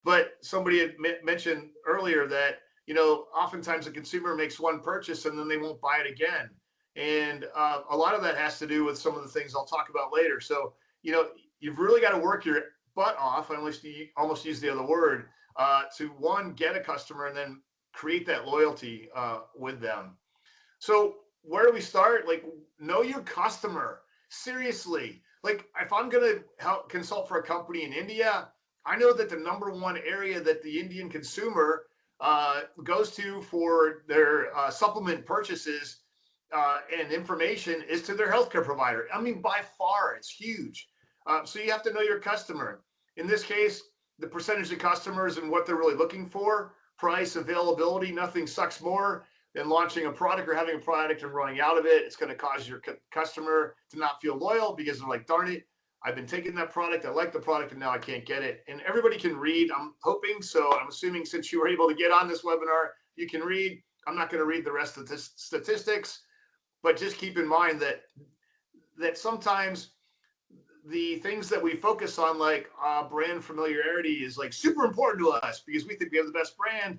But somebody had mentioned earlier that, oftentimes a consumer makes 1 purchase and then they won't buy it again. And a lot of that has to do with some of the things I'll talk about later. So, you've really got to work your butt off, I almost use the other word, to 1, get a customer and then create that loyalty with them. So where do we start? Like, know your customer. Seriously. Like, if I'm going to help consult for a company in India, I know that the number 1 area that the Indian consumer goes to for their supplement purchases and information is to their healthcare provider. By far, it's huge. So you have to know your customer. in this case, the percentage of customers and what they're really looking for, price, availability, nothing sucks more than launching a product or having a product and running out of it. It's going to cause your customer to not feel loyal because they're like, darn it, I've been taking that product, I like the product, and now I can't get it. And everybody can read, I'm hoping, so I'm assuming since you were able to get on this webinar, you can read. I'm not going to read the rest of the statistics, but just keep in mind that sometimes the things that we focus on, like brand familiarity, is like super important to us because we think we have the best brand,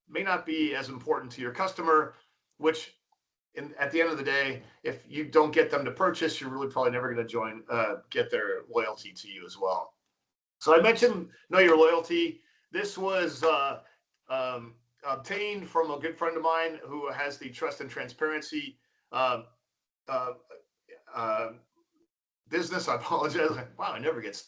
may not be as important to your customer, which at the end of the day, if you don't get them to purchase, you're really probably never going to get their loyalty to you as well. So I mentioned know your loyalty. This was obtained from a good friend of mine who has the trust and transparency business. I apologize. Wow, I never get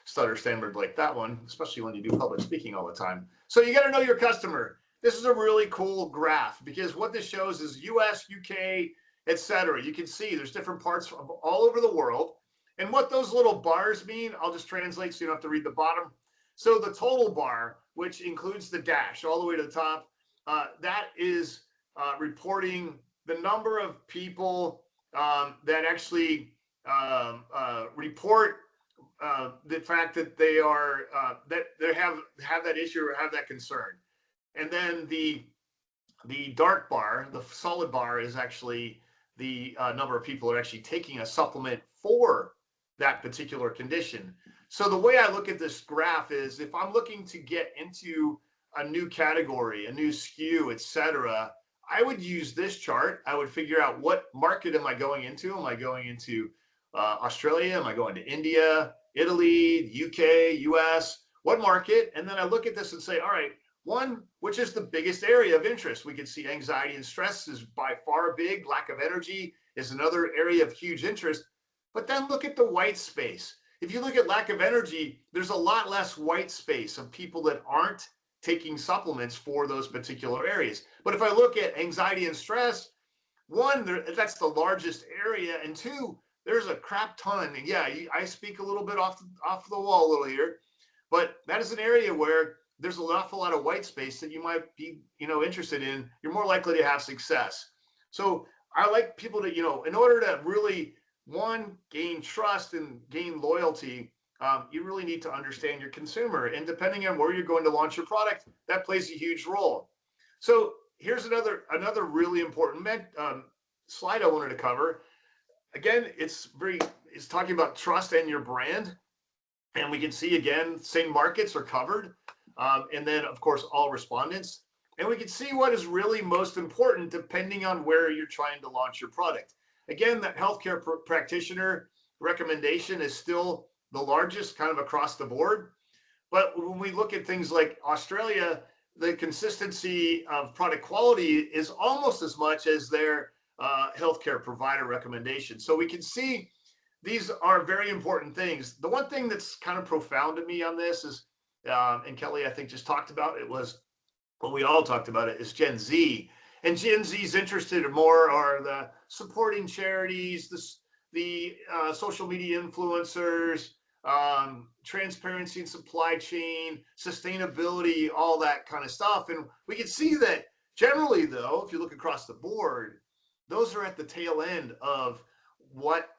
stutter stammered like that one, especially when you do public speaking all the time. So you got to know your customer. This is a really cool graph because what this shows is US, UK, etc. You can see there's different parts of all over the world. And what those little bars mean, I'll just translate so you don't have to read the bottom. So the total bar, which includes the dash all the way to the top, that is reporting the number of people that actually report the fact that they are that they have that issue or have that concern. And then the dark bar, the solid bar, is actually the number of people that are actually taking a supplement for that particular condition. So the way I look at this graph is if I'm looking to get into a new category, a new SKU, etc., I would use this chart. I would figure out what market am I going into? Am I going into Australia? Am I going to India, Italy, UK, US? What market? And then I look at this and say, all right, one, which is the biggest area of interest? We can see anxiety and stress is by far big. Lack of energy is another area of huge interest. But then look at the white space. If you look at lack of energy, there's a lot less white space of people that aren't taking supplements for those particular areas. But if I look at anxiety and stress, one, that's the largest area, and two, there's a crap ton. And yeah, I speak a little bit off the wall a little here, but that is an area where there's an awful lot of white space that you might be, interested in. You're more likely to have success. So I like people to, in order to really, one, gain trust and gain loyalty, you really need to understand your consumer. And depending on where you're going to launch your product, that plays a huge role. So here's another really important slide I wanted to cover. Again, it's talking about trust and your brand. And we can see, again, same markets are covered. And then, of course, all respondents. And we can see what is really most important depending on where you're trying to launch your product. Again, that healthcare practitioner recommendation is still the largest kind of across the board. But when we look at things like Australia, the consistency of product quality is almost as much as their healthcare provider recommendation. So we can see these are very important things. The one thing that's kind of profound to me on this is, and Kelly, I think, just talked about it, was what we all talked about it, is Gen Z. And Gen Z's interested more are the supporting charities, the social media influencers, transparency in supply chain, sustainability, all that kind of stuff. And we can see that generally, though, if you look across the board, those are at the tail end of what,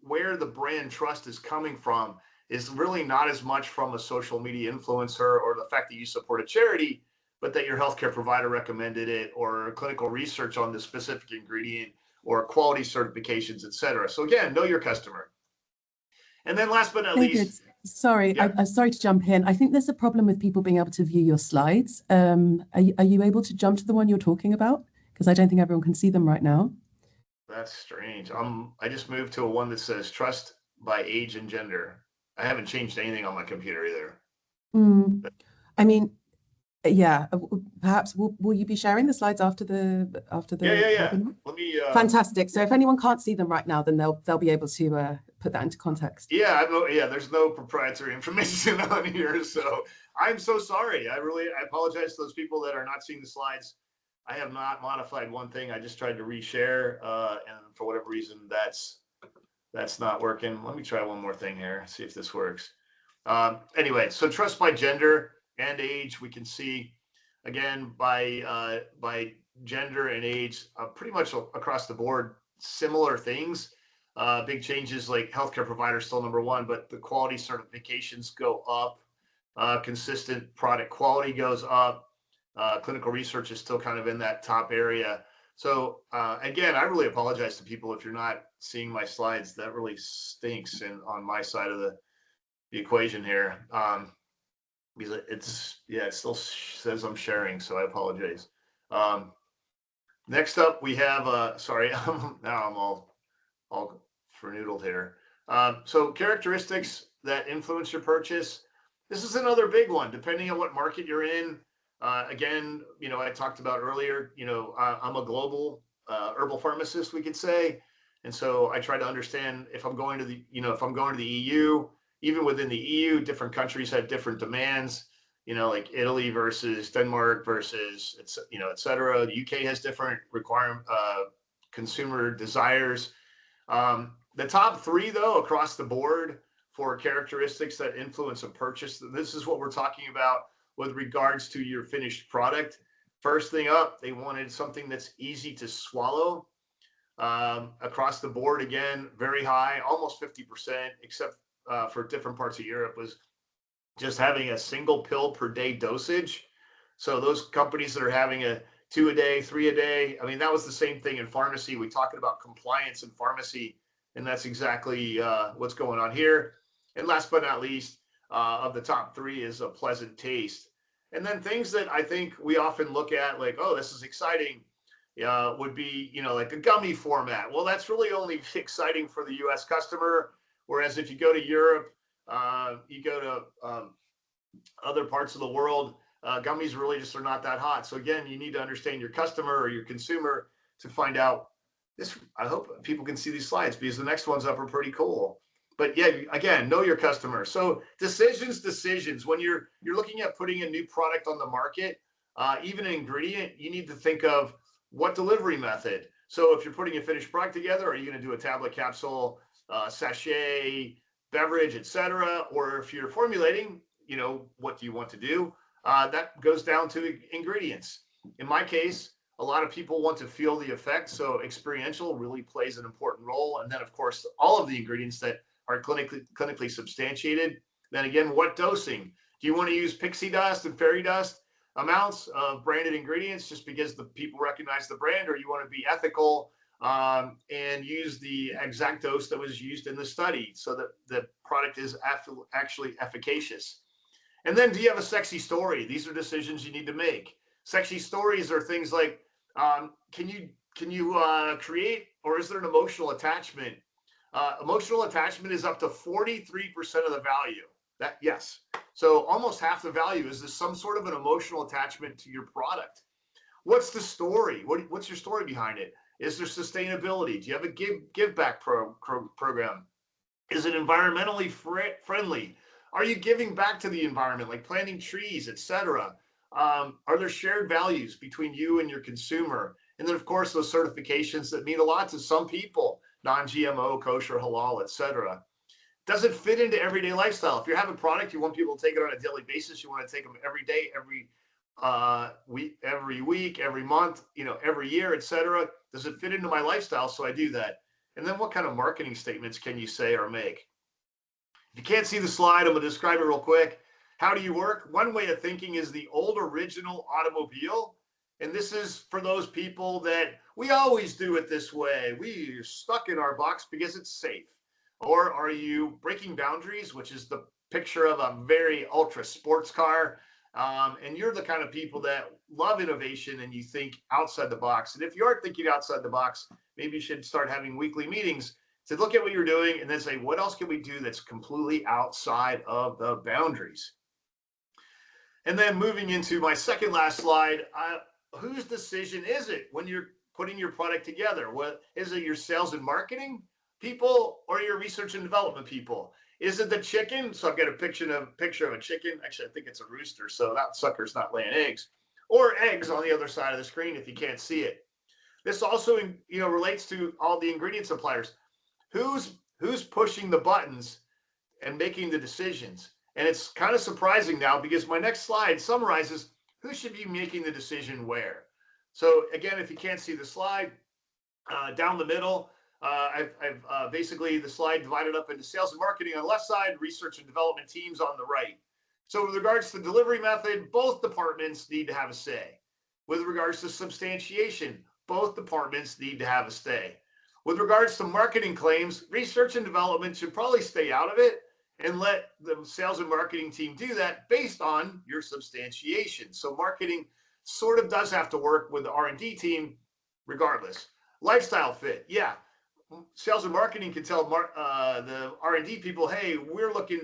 where the brand trust is coming from is really not as much from a social media influencer or the fact that you support a charity, but that your healthcare provider recommended it, or clinical research on the specific ingredient, or quality certifications, et cetera. So again, know your customer. And then last but not least, sorry, yeah. I'm sorry to jump in. I think there's a problem with people being able to view your slides. Are you able to jump to the one you're talking about? Because I don't think everyone can see them right now. That's strange. I just moved to a one that says trust by age and gender. I haven't changed anything on my computer either. I mean, yeah, perhaps will you be sharing the slides after the Yeah. webinar? Let me Fantastic. So if anyone can't see them right now, then they'll be able to put that into context. Yeah, there's no proprietary information on here, so I'm so sorry. I apologize to those people that are not seeing the slides. I have not modified one thing. I just tried to reshare, and for whatever reason, that's not working. Let me try one more thing here, see if this works. Anyway, so trust by gender and age, we can see again by gender and age, pretty much across the board, similar things. Big changes like healthcare providers still number one, but the quality certifications go up. Consistent product quality goes up. Clinical research is still kind of in that top area. So again, I really apologize to people if you're not seeing my slides. That really stinks on my side of the equation here. Because it still says I'm sharing, so I apologize. Next up, we have, sorry, now I'm all fernoodled here. So characteristics that influence your purchase. This is another big one, depending on what market you're in. Again, I talked about earlier, I'm a global herbal pharmacist, we could say. And so I try to understand if I'm going to the EU, even within the EU, different countries have different demands, like Italy versus Denmark versus, et cetera. The UK has different consumer desires. The top three, though, across the board for characteristics that influence a purchase, this is what we're talking about with regards to your finished product. First thing up, they wanted something that's easy to swallow. Across the board, again, very high, almost 50%, except for different parts of Europe, was just having a single pill per day dosage. So those companies that are having a 2 a day, 3 a day, I mean, that was the same thing in pharmacy. We talked about compliance in pharmacy, and that's exactly what's going on here. And last but not least, of the top three is a pleasant taste. And then things that I think we often look at like, oh, this is exciting, would be, like a gummy format. Well, that's really only exciting for the US customer. Whereas if you go to Europe, you go to other parts of the world, gummies really just are not that hot. So again, you need to understand your customer or your consumer to find out this. I hope people can see these slides because the next ones up are pretty cool. But yeah, again, know your customer. So decisions. When you're looking at putting a new product on the market, even an ingredient, you need to think of what delivery method. So if you're putting a finished product together, are you going to do a tablet, capsule, sachet, beverage, etc.? Or if you're formulating, what do you want to do? That goes down to ingredients. In my case, a lot of people want to feel the effect, so experiential really plays an important role. And then, of course, all of the ingredients that are clinically substantiated. Then again, what dosing? Do you want to use pixie dust and fairy dust amounts of branded ingredients just because the people recognize the brand, or you want to be ethical and use the exact dose that was used in the study so that the product is actually efficacious? And then, do you have a sexy story? These are decisions you need to make. Sexy stories are things like, can you create, or is there an emotional attachment? Emotional attachment is up to 43% of the value. Yes. So almost half the value is some sort of an emotional attachment to your product. What's the story? What's your story behind it? Is there sustainability? Do you have a give back program? Is it environmentally friendly? Are you giving back to the environment, like planting trees, etc.? Are there shared values between you and your consumer? And then, of course, those certifications that mean a lot to some people, non-GMO, kosher, halal, etc. Does it fit into everyday lifestyle? If you have a product, you want people to take it on a daily basis. You want to take them every day, every week, every month, every year, etc. Does it fit into my lifestyle? So I do that. And then what kind of marketing statements can you say or make? If you can't see the slide, I'm going to describe it real quick. How do you work? One way of thinking is the old original automobile. And this is for those people that we always do it this way. We're stuck in our box because it's safe. Or are you breaking boundaries, which is the picture of a very ultra sports car? And you're the kind of people that love innovation and you think outside the box. And if you are thinking outside the box, maybe you should start having weekly meetings to look at what you're doing and then say, what else can we do that's completely outside of the boundaries? And then moving into my second last slide, whose decision is it when you're putting your product together? What is it, your sales and marketing people or your research and development people? Is it the chicken? So I've got a picture of a chicken. Actually, I think it's a rooster, so that sucker's not laying eggs. Or eggs on the other side of the screen if you can't see it. This also, relates to all the ingredient suppliers. Who's pushing the buttons and making the decisions? And it's kind of surprising now because my next slide summarizes who should be making the decision where. So again, if you can't see the slide, down the middle, I've basically the slide divided up into sales and marketing on the left side, research and development teams on the right. So with regards to delivery method, both departments need to have a say. With regards to substantiation, both departments need to have a say. With regards to marketing claims, research and development should probably stay out of it and let the sales and marketing team do that based on your substantiation. So marketing sort of does have to work with the R&D team regardless. Lifestyle fit, yeah. Sales and marketing can tell the R&D people, hey, we're looking,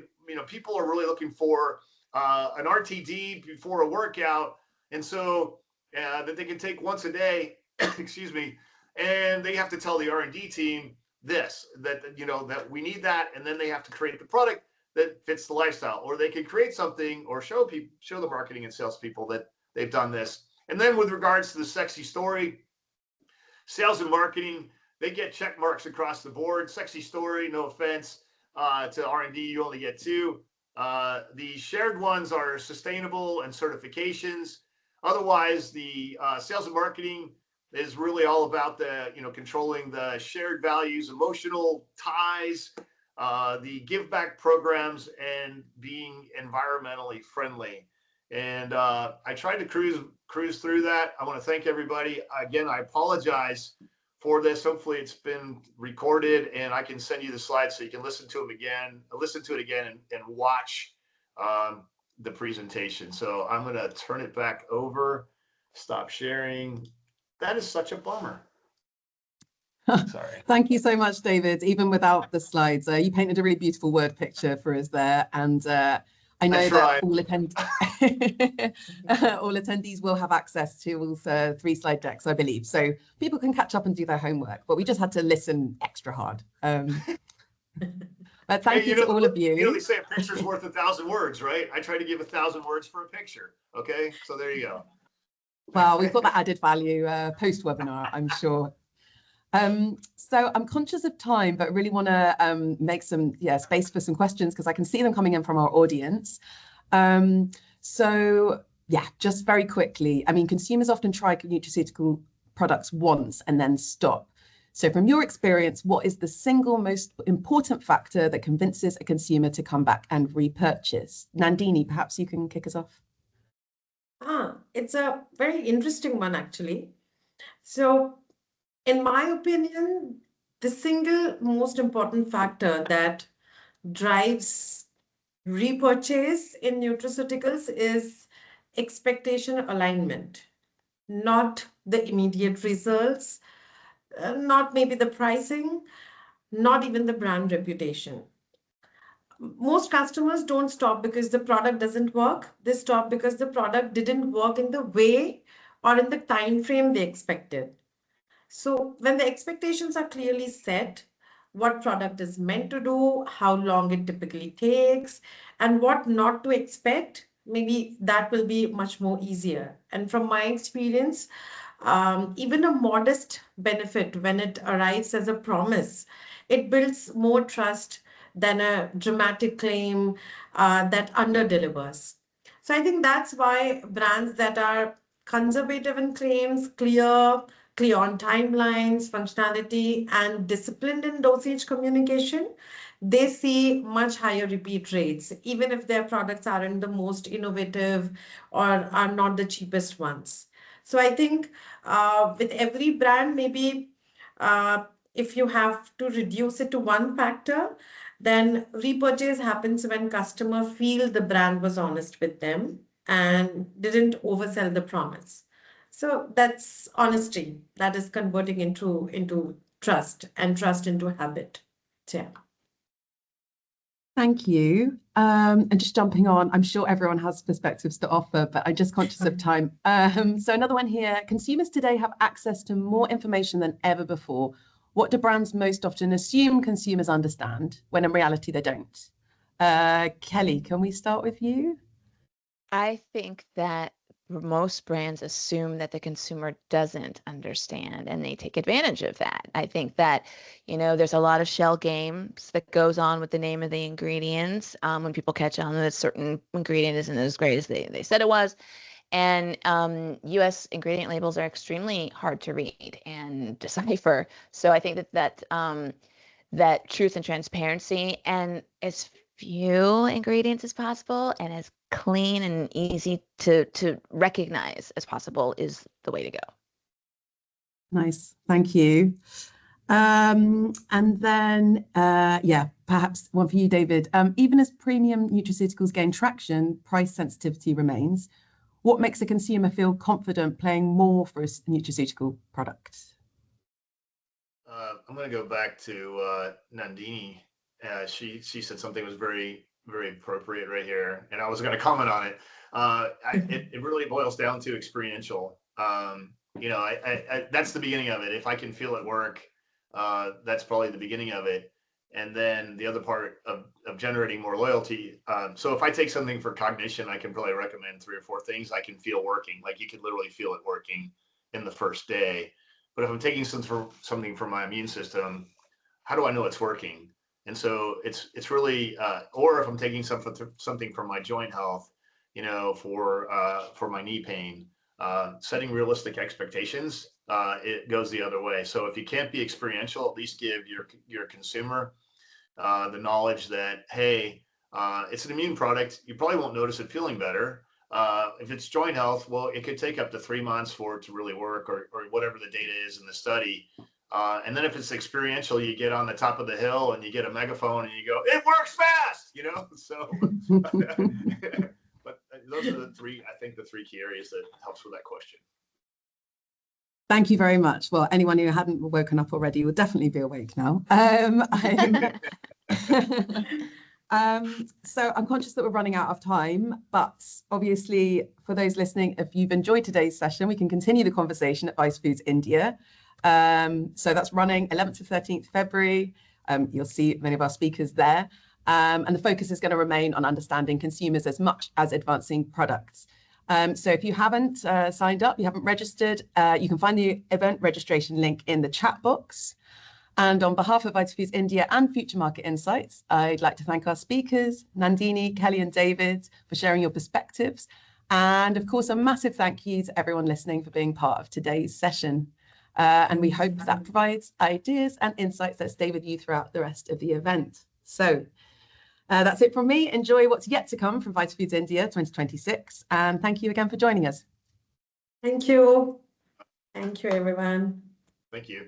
people are really looking for an RTD before a workout. And so that they can take once a day, excuse me, and they have to tell the R&D team this, that we need that. And then they have to create the product that fits the lifestyle, or they can create something or show the marketing and sales people that they've done this. And then with regards to the sexy story, sales and marketing, they get check marks across the board. Sexy story, no offense to R&D, you only get 2. The shared ones are sustainable and certifications. Otherwise, the sales and marketing is really all about the, controlling the shared values, emotional ties, the give back programs, and being environmentally friendly. And I tried to cruise through that. I want to thank everybody. Again, I apologize for this. Hopefully it's been recorded and I can send you the slides so you can listen to it again and watch the presentation. So I'm going to turn it back over, stop sharing. That is such a bummer. Sorry. Thank you so much, David. Even without the slides, you painted a really beautiful word picture for us there. And I know that all attendees will have access to all 3 slide decks, I believe. So people can catch up and do their homework, but we just had to listen extra hard. But thank you to all of you. They say a picture's worth 1,000 words, right? I try to give 1,000 words for a picture. Okay, so there you go. Well, we've got that added value post-webinar, I'm sure. So I'm conscious of time, but really want to make some space for some questions because I can see them coming in from our audience. So yeah, just very quickly, I mean, consumers often try nutraceutical products once and then stop. So from your experience, what is the single most important factor that convinces a consumer to come back and repurchase? Nandini, perhaps you can kick us off. It's a very interesting one, actually. So in my opinion, the single most important factor that drives repurchase in nutraceuticals is expectation alignment, not the immediate results, not maybe the pricing, not even the brand reputation. Most customers don't stop because the product doesn't work. They stop because the product didn't work in the way or in the time frame they expected. So when the expectations are clearly set, what product is meant to do, how long it typically takes, and what not to expect, maybe that will be much more easier. And from my experience, even a modest benefit, when it arrives as a promise, it builds more trust than a dramatic claim that underdelivers. So I think that's why brands that are conservative in claims, clear on timelines, functionality, and disciplined in dosage communication, they see much higher repeat rates, even if their products aren't the most innovative or are not the cheapest ones. So I think with every brand, maybe if you have to reduce it to one factor, then repurchase happens when customers feel the brand was honest with them and didn't oversell the promise. So that's honesty that is converting into trust and trust into habit. So, yeah. Thank you. And just jumping on, I'm sure everyone has perspectives to offer, but I'm just conscious of time. So another one here, consumers today have access to more information than ever before. What do brands most often assume consumers understand when in reality they don't? Kelly, can we start with you? I think that most brands assume that the consumer doesn't understand, and they take advantage of that. I think that, there's a lot of shell games that goes on with the name of the ingredients when people catch on that a certain ingredient isn't as great as they said it was. And U.S. ingredient labels are extremely hard to read and decipher. So I think that truth and transparency and as few ingredients as possible and as clean and easy to recognize as possible is the way to go. Nice, thank you. And then, perhaps one for you, David. Even as premium nutraceuticals gain traction, price sensitivity remains. What makes a consumer feel confident paying more for a nutraceutical product? I'm going to go back to Nandini. She said something was very, very appropriate right here, and I was going to comment on it. It really boils down to experiential. That's the beginning of it. If I can feel it work, that's probably the beginning of it. And then the other part of generating more loyalty. So if I take something for cognition, I can probably recommend 3 or 4 things I can feel working. Like you can literally feel it working in the first day. But if I'm taking something for my immune system, how do I know it's working? And so it's really, or if I'm taking something for my joint health, for my knee pain, setting realistic expectations, it goes the other way. So if you can't be experiential, at least give your consumer the knowledge that, hey, it's an immune product. You probably won't notice it feeling better. If it's joint health, well, it could take up to 3 months for it to really work, or whatever the data is in the study. And then if it's experiential, you get on the top of the hill and you get a megaphone and you go, it works fast, So, but those are the 3 key areas that helps with that question. Thank you very much. Well, anyone who hadn't woken up already will definitely be awake now. So I'm conscious that we're running out of time, but obviously for those listening, if you've enjoyed today's session, we can continue the conversation at Vice Foods India. So that's running 11th to 13th February. You'll see many of our speakers there. And the focus is going to remain on understanding consumers as much as advancing products. So if you haven't signed up, you haven't registered, you can find the event registration link in the chat box. And on behalf of Vice Foods India and Future Market Insights, I'd like to thank our speakers, Nandini, Kelly and David, for sharing your perspectives. And of course, a massive thank you to everyone listening for being part of today's session. And we hope that provides ideas and insights that stay with you throughout the rest of the event. So that's it from me. Enjoy what's yet to come from Vice Foods India 2026. And thank you again for joining us. Thank you. Thank you, everyone. Thank you.